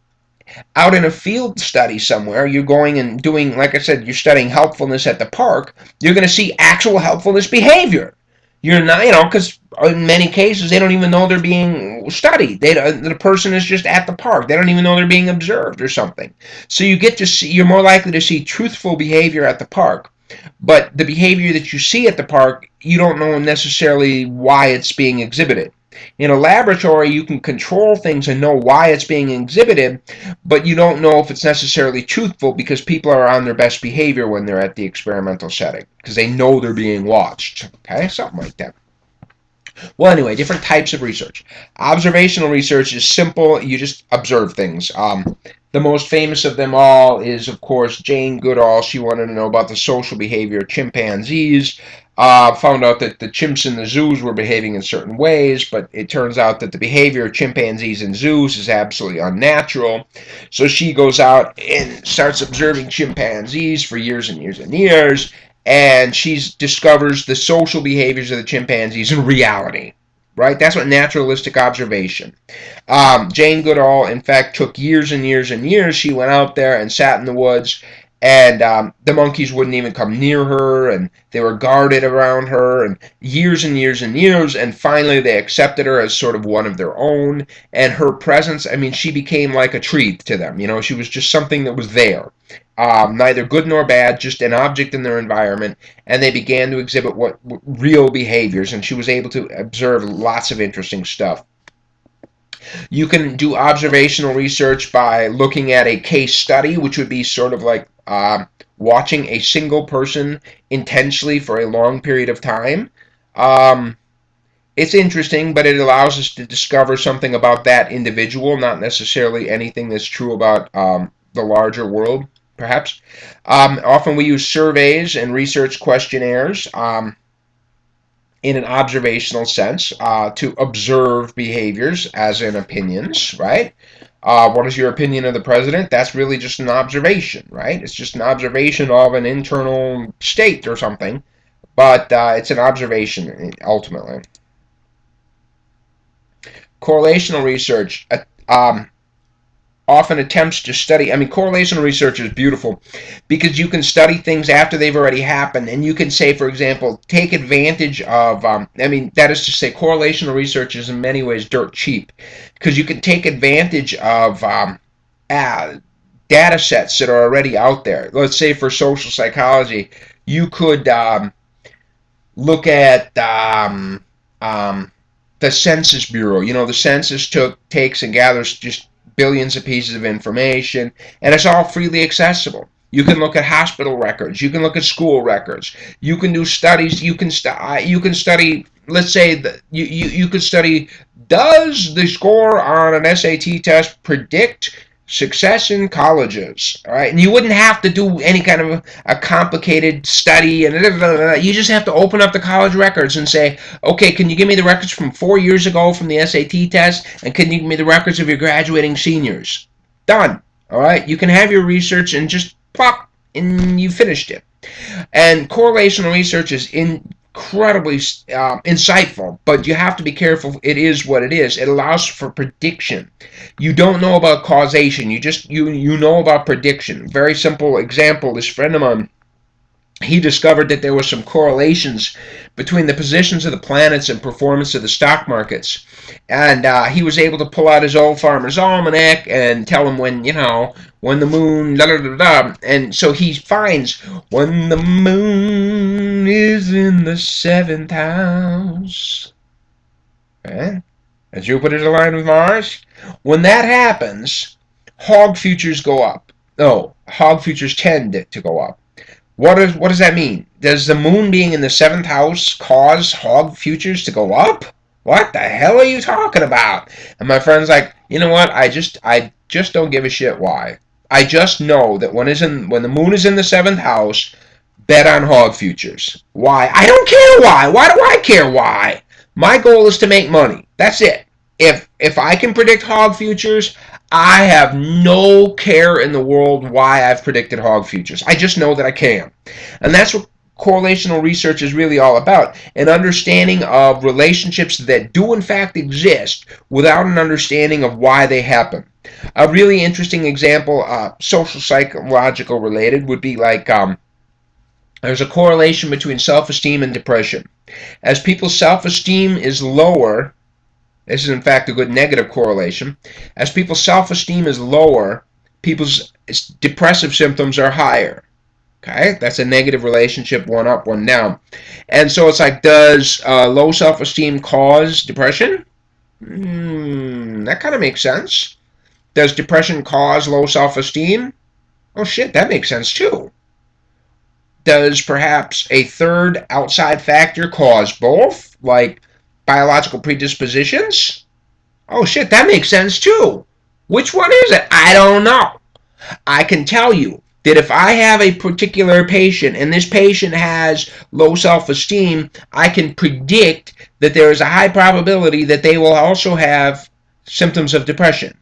Out in a field study somewhere, you're going and doing, like I said, you're studying helpfulness at the park, you're going to see actual helpfulness behavior. You're not, because in many cases they don't even know they're being studied. The person is just at the park. They don't even know they're being observed or something. So you get to see, you're more likely to see truthful behavior at the park. But the behavior that you see at the park, you don't know necessarily why it's being exhibited. In a laboratory, you can control things and know why it's being exhibited, but you don't know if it's necessarily truthful because people are on their best behavior when they're at the experimental setting because they know they're being watched. Okay, something like that. Well, anyway, different types of research. Observational research is simple. You just observe things. The most famous of them all is, of course, Jane Goodall. She wanted to know about the social behavior of chimpanzees. Found out that the chimps in the zoos were behaving in certain ways, but it turns out that the behavior of chimpanzees in zoos is absolutely unnatural. So she goes out and starts observing chimpanzees for years and years and years, and she discovers the social behaviors of the chimpanzees in reality. Right? That's what naturalistic observation. Jane Goodall, in fact, took years and years and years. She went out there and sat in the woods, and the monkeys wouldn't even come near her, and they were guarded around her, and years and years and years, and finally they accepted her as sort of one of their own, and her presence, I mean, she became like a treat to them. She was just something that was there. Neither good nor bad, just an object in their environment, and they began to exhibit what real behaviors, and she was able to observe lots of interesting stuff. You can do observational research by looking at a case study, which would be sort of like watching a single person intensely for a long period of time. It's interesting, but it allows us to discover something about that individual, not necessarily anything that's true about the larger world, perhaps. Often we use surveys and research questionnaires in an observational sense to observe behaviors, as in opinions, right? What is your opinion of the president? That's really just an observation, right? It's just an observation of an internal state or something, but it's an observation ultimately. Correlational research often attempts to study. I mean, correlational research is beautiful because you can study things after they've already happened, and you can say, for example, take advantage of, that is to say, correlational research is in many ways dirt cheap because you can take advantage of data sets that are already out there. Let's say for social psychology, you could look at the Census Bureau. The census takes and gathers just billions of pieces of information, and it's all freely accessible. You can look at hospital records. You can look at school records. You can do studies. You can study. Let's say that you could study. Does the score on an SAT test predict success in colleges? All right, and you wouldn't have to do any kind of a complicated study, and you just have to open up the college records and say, okay, can you give me the records from 4 years ago from the SAT test, and can you give me the records of your graduating seniors? Done. All right, you can have your research and just plop, and you finished it. And correlational research is incredibly insightful, but you have to be careful. It is what it is. It allows for prediction. You don't know about causation. You know about prediction. Very simple example. This friend of mine, he discovered that there were some correlations between the positions of the planets and performance of the stock markets. And he was able to pull out his old farmer's almanac and tell him when the moon, da da da da. And so he finds when the moon is in the seventh house, right? And Jupiter's aligned with Mars. When that happens, hog futures go up. No, hog futures tend to go up. What does that mean? Does the moon being in the seventh house cause hog futures to go up? What the hell are you talking about? And my friend's like, you know what? I just don't give a shit why. I just know that when the moon is in the seventh house, bet on hog futures. Why? I don't care why. Why do I care why? My goal is to make money. That's it. If I can predict hog futures, I have no care in the world why I've predicted hog futures. I just know that I can. And that's what correlational research is really all about, an understanding of relationships that do in fact exist without an understanding of why they happen. A really interesting example, social psychological related, would be like there's a correlation between self-esteem and depression. As people's self-esteem is lower, this is in fact a good negative correlation. As people's self-esteem is lower, people's depressive symptoms are higher. Okay, that's a negative relationship, one up, one down. And so it's like, does low self-esteem cause depression? That kind of makes sense. Does depression cause low self-esteem? Oh shit, that makes sense too. Does perhaps a third outside factor cause both, like biological predispositions? Oh shit, that makes sense too. Which one is it? I don't know. I can tell you that if I have a particular patient and this patient has low self-esteem, I can predict that there is a high probability that they will also have symptoms of depression.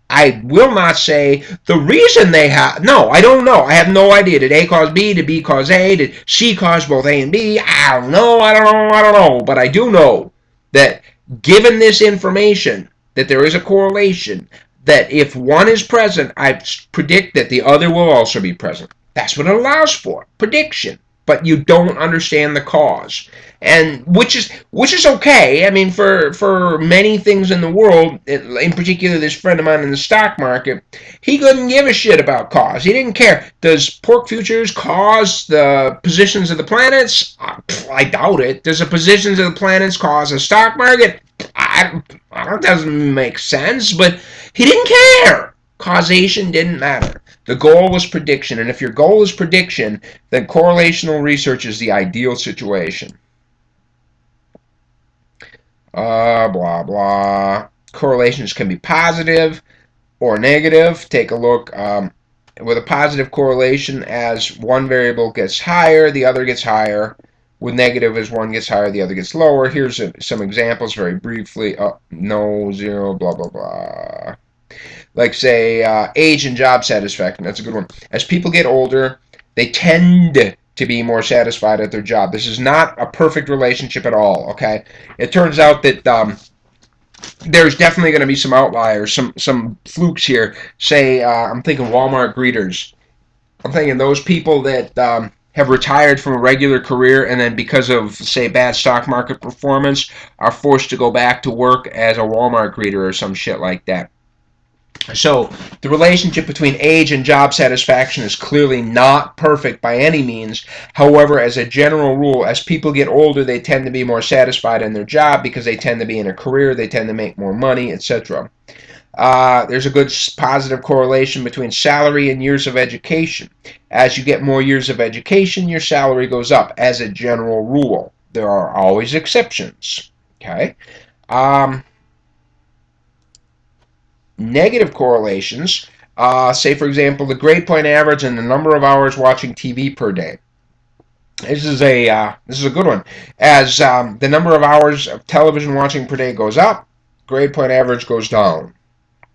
I will not say the reason they have. No, I don't know. I have no idea. Did A cause B? Did B cause A? Did C cause both A and B? I don't know. I don't know. I don't know. But I do know that given this information, that there is a correlation, that if one is present, I predict that the other will also be present. That's what it allows for, prediction. But you don't understand the cause, and which is okay. I mean, for many things in the world, in particular, this friend of mine in the stock market, he couldn't give a shit about cause. He didn't care. Does pork futures cause the positions of the planets? I doubt it. Does the positions of the planets cause the stock market? That doesn't make sense. But he didn't care. Causation didn't matter. The goal was prediction, and if your goal is prediction, then correlational research is the ideal situation. Blah, blah. Correlations can be positive or negative. Take a look. With a positive correlation, as one variable gets higher, the other gets higher. With negative, as one gets higher, the other gets lower. Here's some examples very briefly. No, zero, blah, blah, blah. Like, say, age and job satisfaction. That's a good one. As people get older, they tend to be more satisfied at their job. This is not a perfect relationship at all, okay? It turns out that there's definitely going to be some outliers, some flukes here. Say, I'm thinking Walmart greeters. I'm thinking those people that have retired from a regular career and then because of, say, bad stock market performance are forced to go back to work as a Walmart greeter or some shit like that. So the relationship between age and job satisfaction is clearly not perfect by any means. However, as a general rule, as people get older, they tend to be more satisfied in their job because they tend to be in a career, they tend to make more money, etc. There's a good positive correlation between salary and years of education. As you get more years of education, your salary goes up as a general rule. There are always exceptions. Okay. Negative correlations, say for example the grade point average and the number of hours watching TV per day. This is a good one. As the number of hours of television watching per day goes up, grade point average goes down.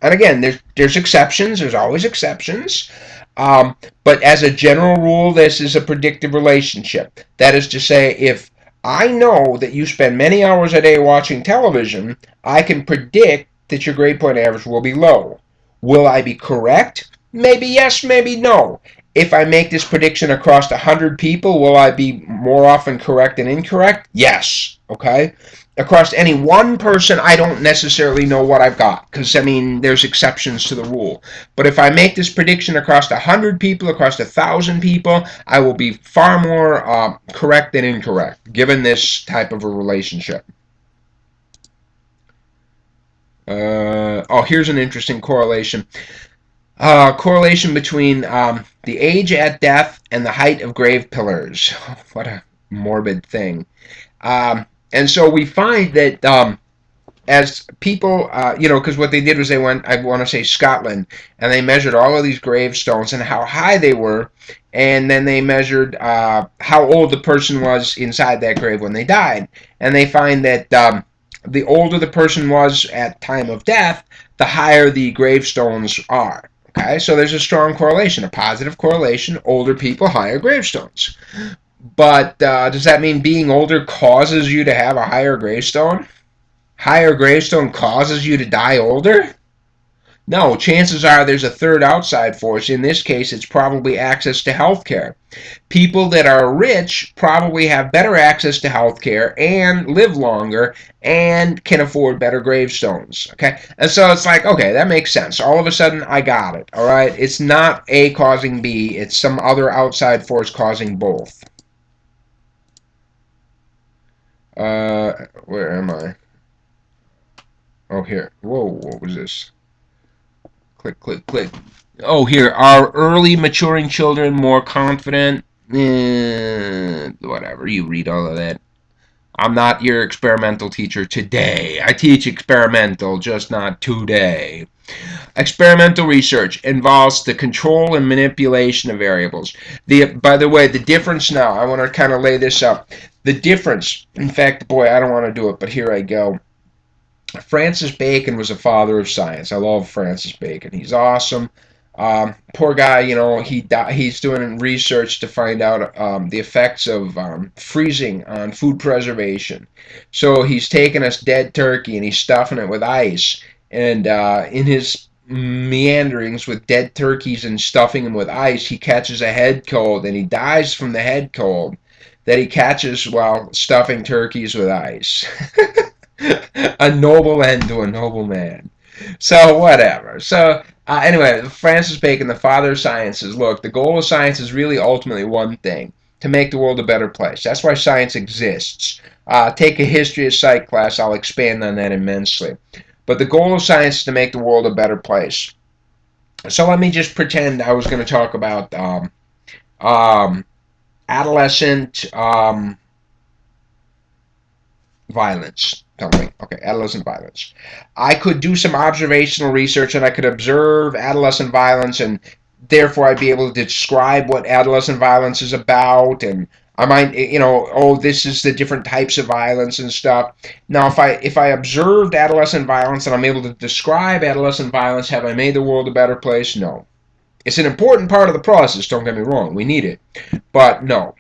And again, there's exceptions. There's always exceptions. But as a general rule, this is a predictive relationship. That is to say, if I know that you spend many hours a day watching television, I can predict that your grade point average will be low. Will I be correct? Maybe yes, maybe no. If I make this prediction across 100 people, will I be more often correct than incorrect? Yes. Okay? Across any one person, I don't necessarily know what I've got because, I mean, there's exceptions to the rule. But if I make this prediction across 100 people, across 1,000 people, I will be far more correct than incorrect given this type of a relationship. Here's an interesting correlation. Correlation between the age at death and the height of grave pillars. What a morbid thing. And so we find that as people, because what they did was they went, I want to say Scotland, and they measured all of these gravestones and how high they were, and then they measured how old the person was inside that grave when they died. And they find that the older the person was at time of death, the higher the gravestones are. Okay, so there's a strong correlation, a positive correlation, older people, higher gravestones. But does that mean being older causes you to have a higher gravestone? Higher gravestone causes you to die older? No, chances are there's a third outside force. In this case, it's probably access to health care. People that are rich probably have better access to health care and live longer and can afford better gravestones. Okay? And so it's like, okay, that makes sense. All of a sudden, I got it. All right? It's not A causing B, it's some other outside force causing both. Where am I? Oh, here. Whoa, what was this? Click, click, click. Oh, here. Are early maturing children more confident? Whatever. You read all of that. I'm not your experimental teacher today. I teach experimental, just not today. Experimental research involves the control and manipulation of variables. By the way, the difference now, I want to kind of lay this up. The difference, in fact, boy, I don't want to do it, but here I go. Francis Bacon was a father of science. I love Francis Bacon. He's awesome. Poor guy, he's doing research to find out the effects of freezing on food preservation. So he's taking a dead turkey and he's stuffing it with ice. And in his meanderings with dead turkeys and stuffing them with ice, he catches a head cold and he dies from the head cold that he catches while stuffing turkeys with ice. A noble end to a noble man. So whatever. So anyway, Francis Bacon, the father of sciences. Look, the goal of science is really ultimately one thing: to make the world a better place. That's why science exists. Take a history of psych class. I'll expand on that immensely. But the goal of science is to make the world a better place. So let me just pretend I was going to talk about adolescent violence. Okay, adolescent violence. I could do some observational research and I could observe adolescent violence, and therefore I'd be able to describe what adolescent violence is about, and I might, oh, this is the different types of violence and stuff. Now, if I observed adolescent violence and I'm able to describe adolescent violence, have I made the world a better place? No. It's an important part of the process, don't get me wrong. We need it. But no.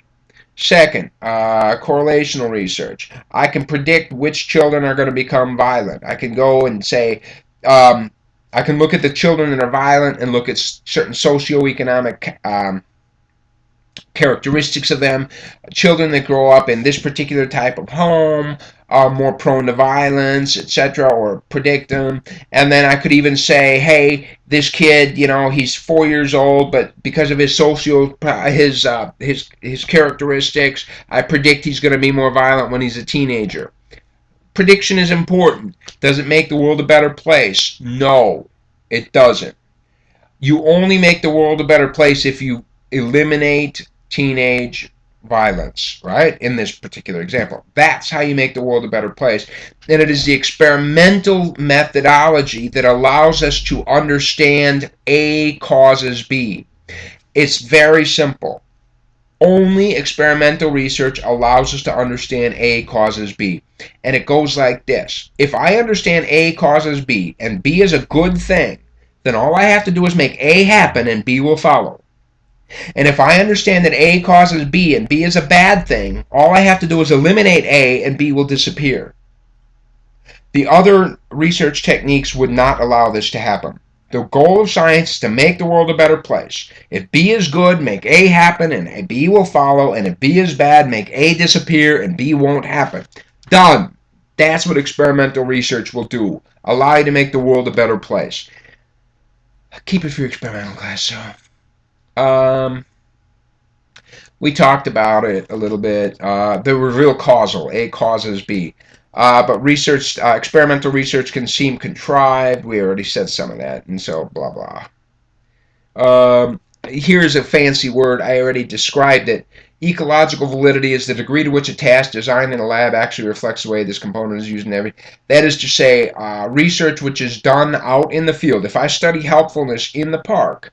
Second, correlational research. I can predict which children are going to become violent. I can go and say, I can look at the children that are violent and look at certain socioeconomic characteristics of them. Children that grow up in this particular type of home are more prone to violence, etc., or predict them. And then I could even say, hey, this kid, he's 4 years old, but because of his his characteristics, I predict he's going to be more violent when he's a teenager. Prediction is important. Does it make the world a better place? No, it doesn't. You only make the world a better place if you eliminate teenage violence, right? In this particular example. That's how you make the world a better place. And it is the experimental methodology that allows us to understand A causes B. It's very simple. Only experimental research allows us to understand A causes B. And it goes like this. If I understand A causes B, and B is a good thing, then all I have to do is make A happen and B will follow. And if I understand that A causes B and B is a bad thing, all I have to do is eliminate A and B will disappear. The other research techniques would not allow this to happen. The goal of science is to make the world a better place. If B is good, make A happen and B will follow. And if B is bad, make A disappear and B won't happen. Done. That's what experimental research will do. Allow you to make the world a better place. Keep it for your experimental class, so. We talked about it a little bit. The real causal, A causes B. But experimental research can seem contrived. We already said some of that, and so blah blah. Here's a fancy word. I already described it. Ecological validity is the degree to which a task designed in a lab actually reflects the way this component is used in every. That is to say, research which is done out in the field. If I study helpfulness in the park,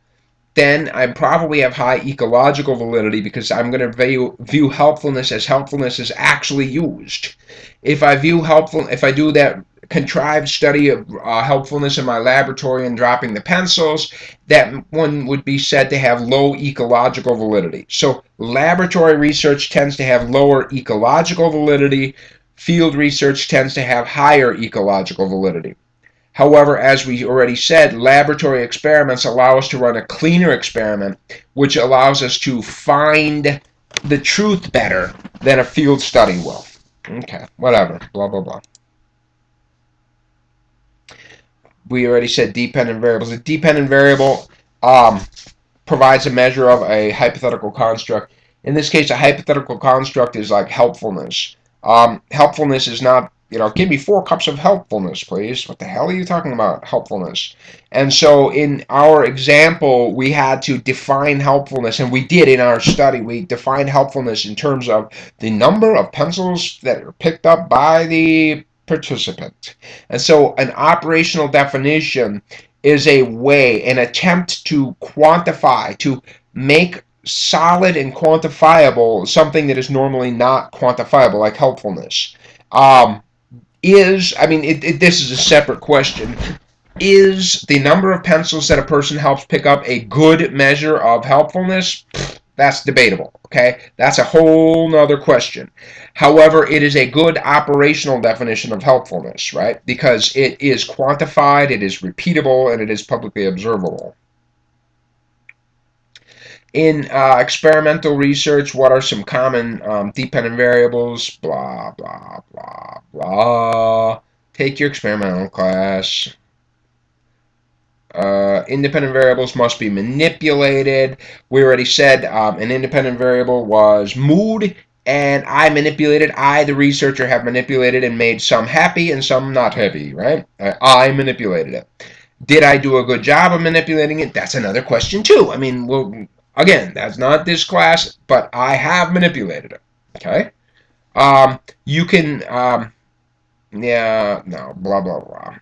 then I probably have high ecological validity because I'm going to view helpfulness is actually used. If I do that contrived study of helpfulness in my laboratory and dropping the pencils, that one would be said to have low ecological validity. So laboratory research tends to have lower ecological validity. Field research tends to have higher ecological validity. However, as we already said, laboratory experiments allow us to run a cleaner experiment, which allows us to find the truth better than a field study will. Okay, whatever, blah, blah, blah. We already said dependent variables. A dependent variable provides a measure of a hypothetical construct. In this case, a hypothetical construct is like helpfulness. Helpfulness is not, give me 4 cups of helpfulness, please. What the hell are you talking about, helpfulness? And so in our example, we had to define helpfulness, and we did in our study. We defined helpfulness in terms of the number of pencils that are picked up by the participant. And so an operational definition is a way, an attempt to quantify, to make solid and quantifiable something that is normally not quantifiable, like helpfulness. This is a separate question. Is the number of pencils that a person helps pick up a good measure of helpfulness? That's debatable, okay? That's a whole nother question. However, it is a good operational definition of helpfulness, right? Because it is quantified, it is repeatable, and it is publicly observable. In experimental research, what are some common dependent variables? Blah, blah, blah, blah. Take your experimental class. Independent variables must be manipulated. We already said an independent variable was mood, and I, the researcher, have manipulated and made some happy and some not happy, right? I manipulated it. Did I do a good job of manipulating it? That's another question, too. Again, that's not this class, but I have manipulated it, okay? You can, yeah, no, blah, blah, blah.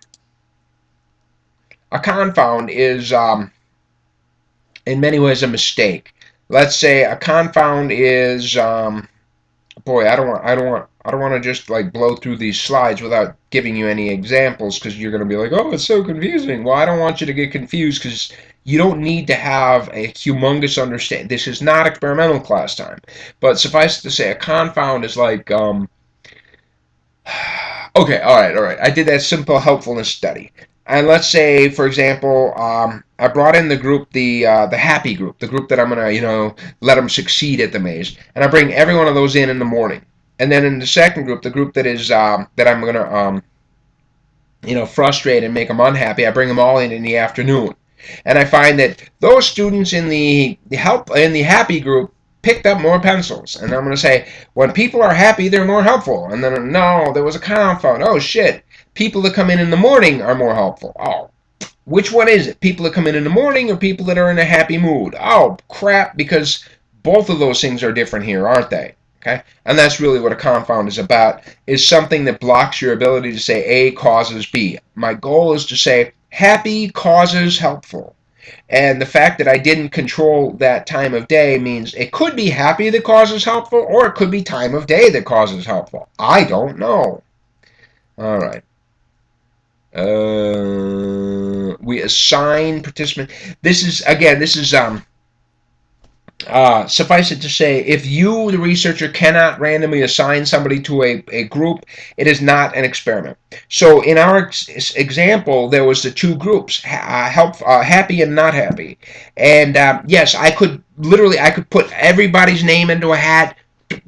A confound is, in many ways, a mistake. Let's say a confound is, boy, I don't want to just like blow through these slides without giving you any examples, because you're going to be like, oh, it's so confusing. Well, I don't want you to get confused, because you don't need to have a humongous understanding. This is not experimental class time, but suffice it to say, a confound is like, okay, all right. I did that simple helpfulness study. And let's say, for example, I brought in the group, the happy group, the group that I'm gonna, let them succeed at the maze, and I bring every one of those in the morning. And then in the second group, the group that is that I'm gonna, frustrate and make them unhappy, I bring them all in the afternoon. And I find that those students in the happy group picked up more pencils. And I'm going to say, when people are happy, they're more helpful. And then, no, there was a confound. Oh, shit. People that come in the morning are more helpful. Oh, which one is it? People that come in the morning or people that are in a happy mood? Oh, crap, because both of those things are different here, aren't they? Okay? And that's really what a confound is about, is something that blocks your ability to say A causes B. My goal is to say happy causes helpful. And the fact that I didn't control that time of day means it could be happy that causes helpful, or it could be time of day that causes helpful. I don't know. All right. We assign participant. This is suffice it to say, if you, the researcher, cannot randomly assign somebody to a group, it is not an experiment. So in our example, there was the 2 groups, happy and not happy. And yes, I could put everybody's name into a hat,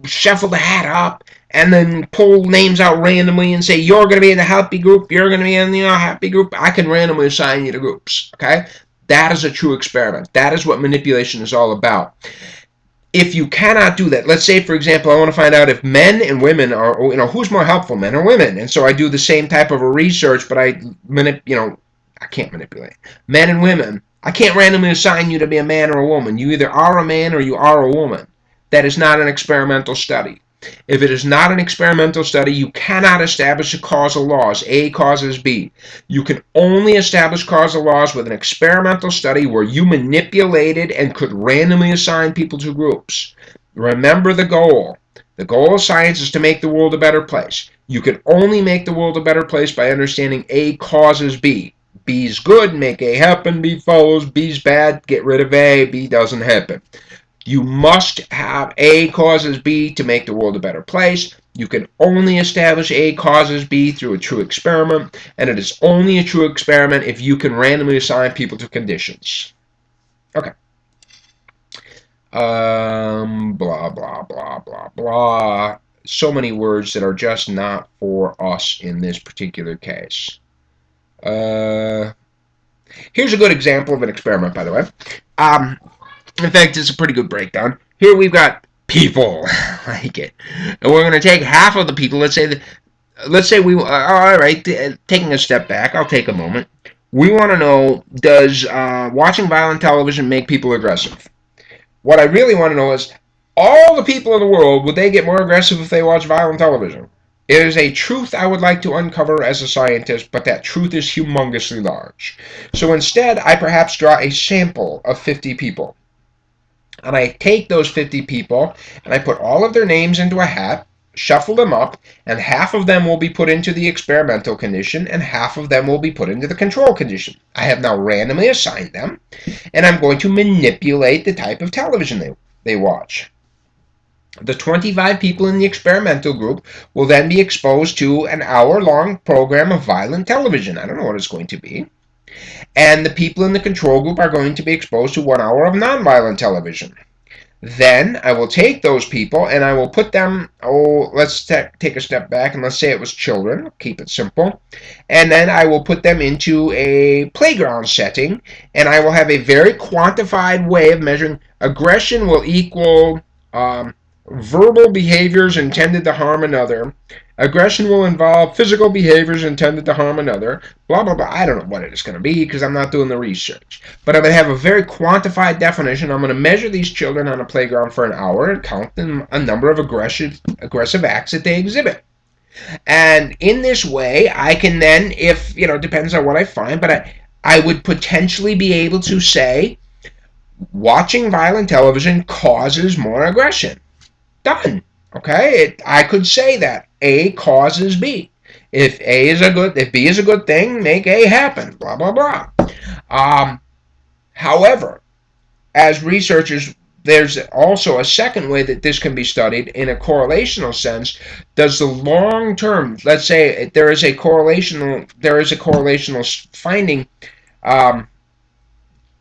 shuffle the hat up, and then pull names out randomly and say, you're going to be in the happy group, you're going to be in the happy group. I can randomly assign you to groups, okay? That is a true experiment. That is what manipulation is all about. If you cannot do that, let's say, for example, I want to find out if men and women are, who's more helpful, men or women. And so I do the same type of a research, but I can't manipulate. Men and women, I can't randomly assign you to be a man or a woman. You either are a man or you are a woman. That is not an experimental study. If it is not an experimental study, you cannot establish causal laws. A causes B. You can only establish causal laws with an experimental study where you manipulated and could randomly assign people to groups. Remember the goal. The goal of science is to make the world a better place. You can only make the world a better place by understanding A causes B. B's good, make A happen, B follows. B's bad, get rid of A, B doesn't happen. You must have A causes B to make the world a better place. You can only establish A causes B through a true experiment, and it is only a true experiment if you can randomly assign people to conditions. Okay. Blah, blah, blah, blah, blah. So many words that are just not for us in this particular case. Here's a good example of an experiment, by the way. In fact, it's a pretty good breakdown. Here we've got people, like it, and we're going to take half of the people. Let's say we. All right, taking a step back, I'll take a moment. We want to know: does watching violent television make people aggressive? What I really want to know is, all the people in the world, would they get more aggressive if they watch violent television? It is a truth I would like to uncover as a scientist, but that truth is humongously large. So instead, I perhaps draw a sample of 50 people. And I take those 50 people and I put all of their names into a hat, shuffle them up, and half of them will be put into the experimental condition and half of them will be put into the control condition. I have now randomly assigned them, and I'm going to manipulate the type of television they watch. The 25 people in the experimental group will then be exposed to an hour-long program of violent television. I don't know what it's going to be. And the people in the control group are going to be exposed to 1 hour of nonviolent television. Then I will take those people and I will put them, let's take a step back and let's say it was children, keep it simple. And then I will put them into a playground setting and I will have a very quantified way of measuring. Aggression will equal verbal behaviors intended to harm another. Aggression will involve physical behaviors intended to harm another. Blah, blah, blah. I don't know what it is going to be because I'm not doing the research. But I'm going to have a very quantified definition. I'm going to measure these children on a playground for an hour and count a number of aggressive acts that they exhibit. And in this way, I can then, if, depends on what I find, but I would potentially be able to say, watching violent television causes more aggression. Done. Okay, I could say that A causes B. If B is a good thing, make A happen. Blah blah blah. However, as researchers, there's also a second way that this can be studied in a correlational sense. Does the long term, let's say there is a correlational finding,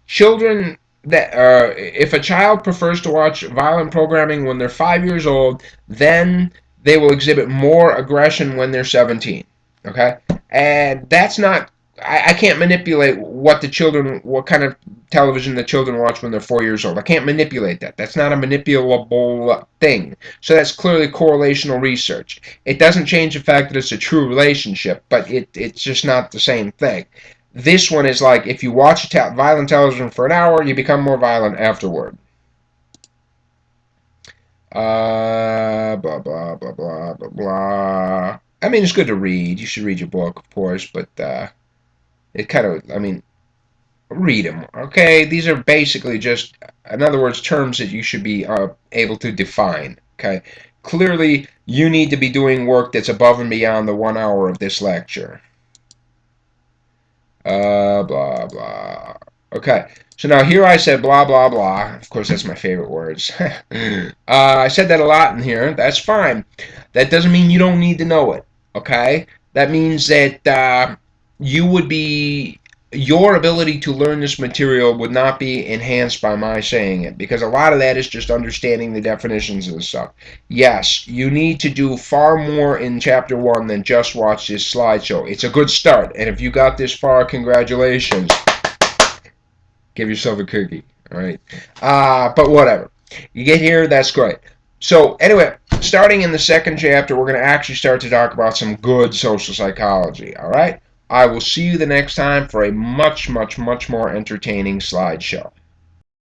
children that if a child prefers to watch violent programming when they're 5 years old, then they will exhibit more aggression when they're 17. Okay, and that's not. I can't manipulate what kind of television the children watch when they're 4 years old. I can't manipulate that. That's not a manipulable thing. So that's clearly correlational research. It doesn't change the fact that it's a true relationship, but it's just not the same thing. This one is like, if you watch violent television for an hour, you become more violent afterward. Blah, blah, blah, blah, blah, blah. I mean, it's good to read. You should read your book, of course, but it kind of, read them, okay? These are basically just, in other words, terms that you should be able to define, okay? Clearly, you need to be doing work that's above and beyond the 1 hour of this lecture. Blah, blah. Okay, so now here I said blah, blah, blah. Of course, that's my favorite words. I said that a lot in here. That's fine. That doesn't mean you don't need to know it, okay? That means that your ability to learn this material would not be enhanced by my saying it, because a lot of that is just understanding the definitions of the stuff. Yes, you need to do far more in Chapter 1 than just watch this slideshow. It's a good start, and if you got this far, congratulations. Give yourself a cookie, all right? But whatever. You get here, that's great. So anyway, starting in the second chapter, we're going to actually start to talk about some good social psychology, all right? I will see you the next time for a much, much, much more entertaining slideshow.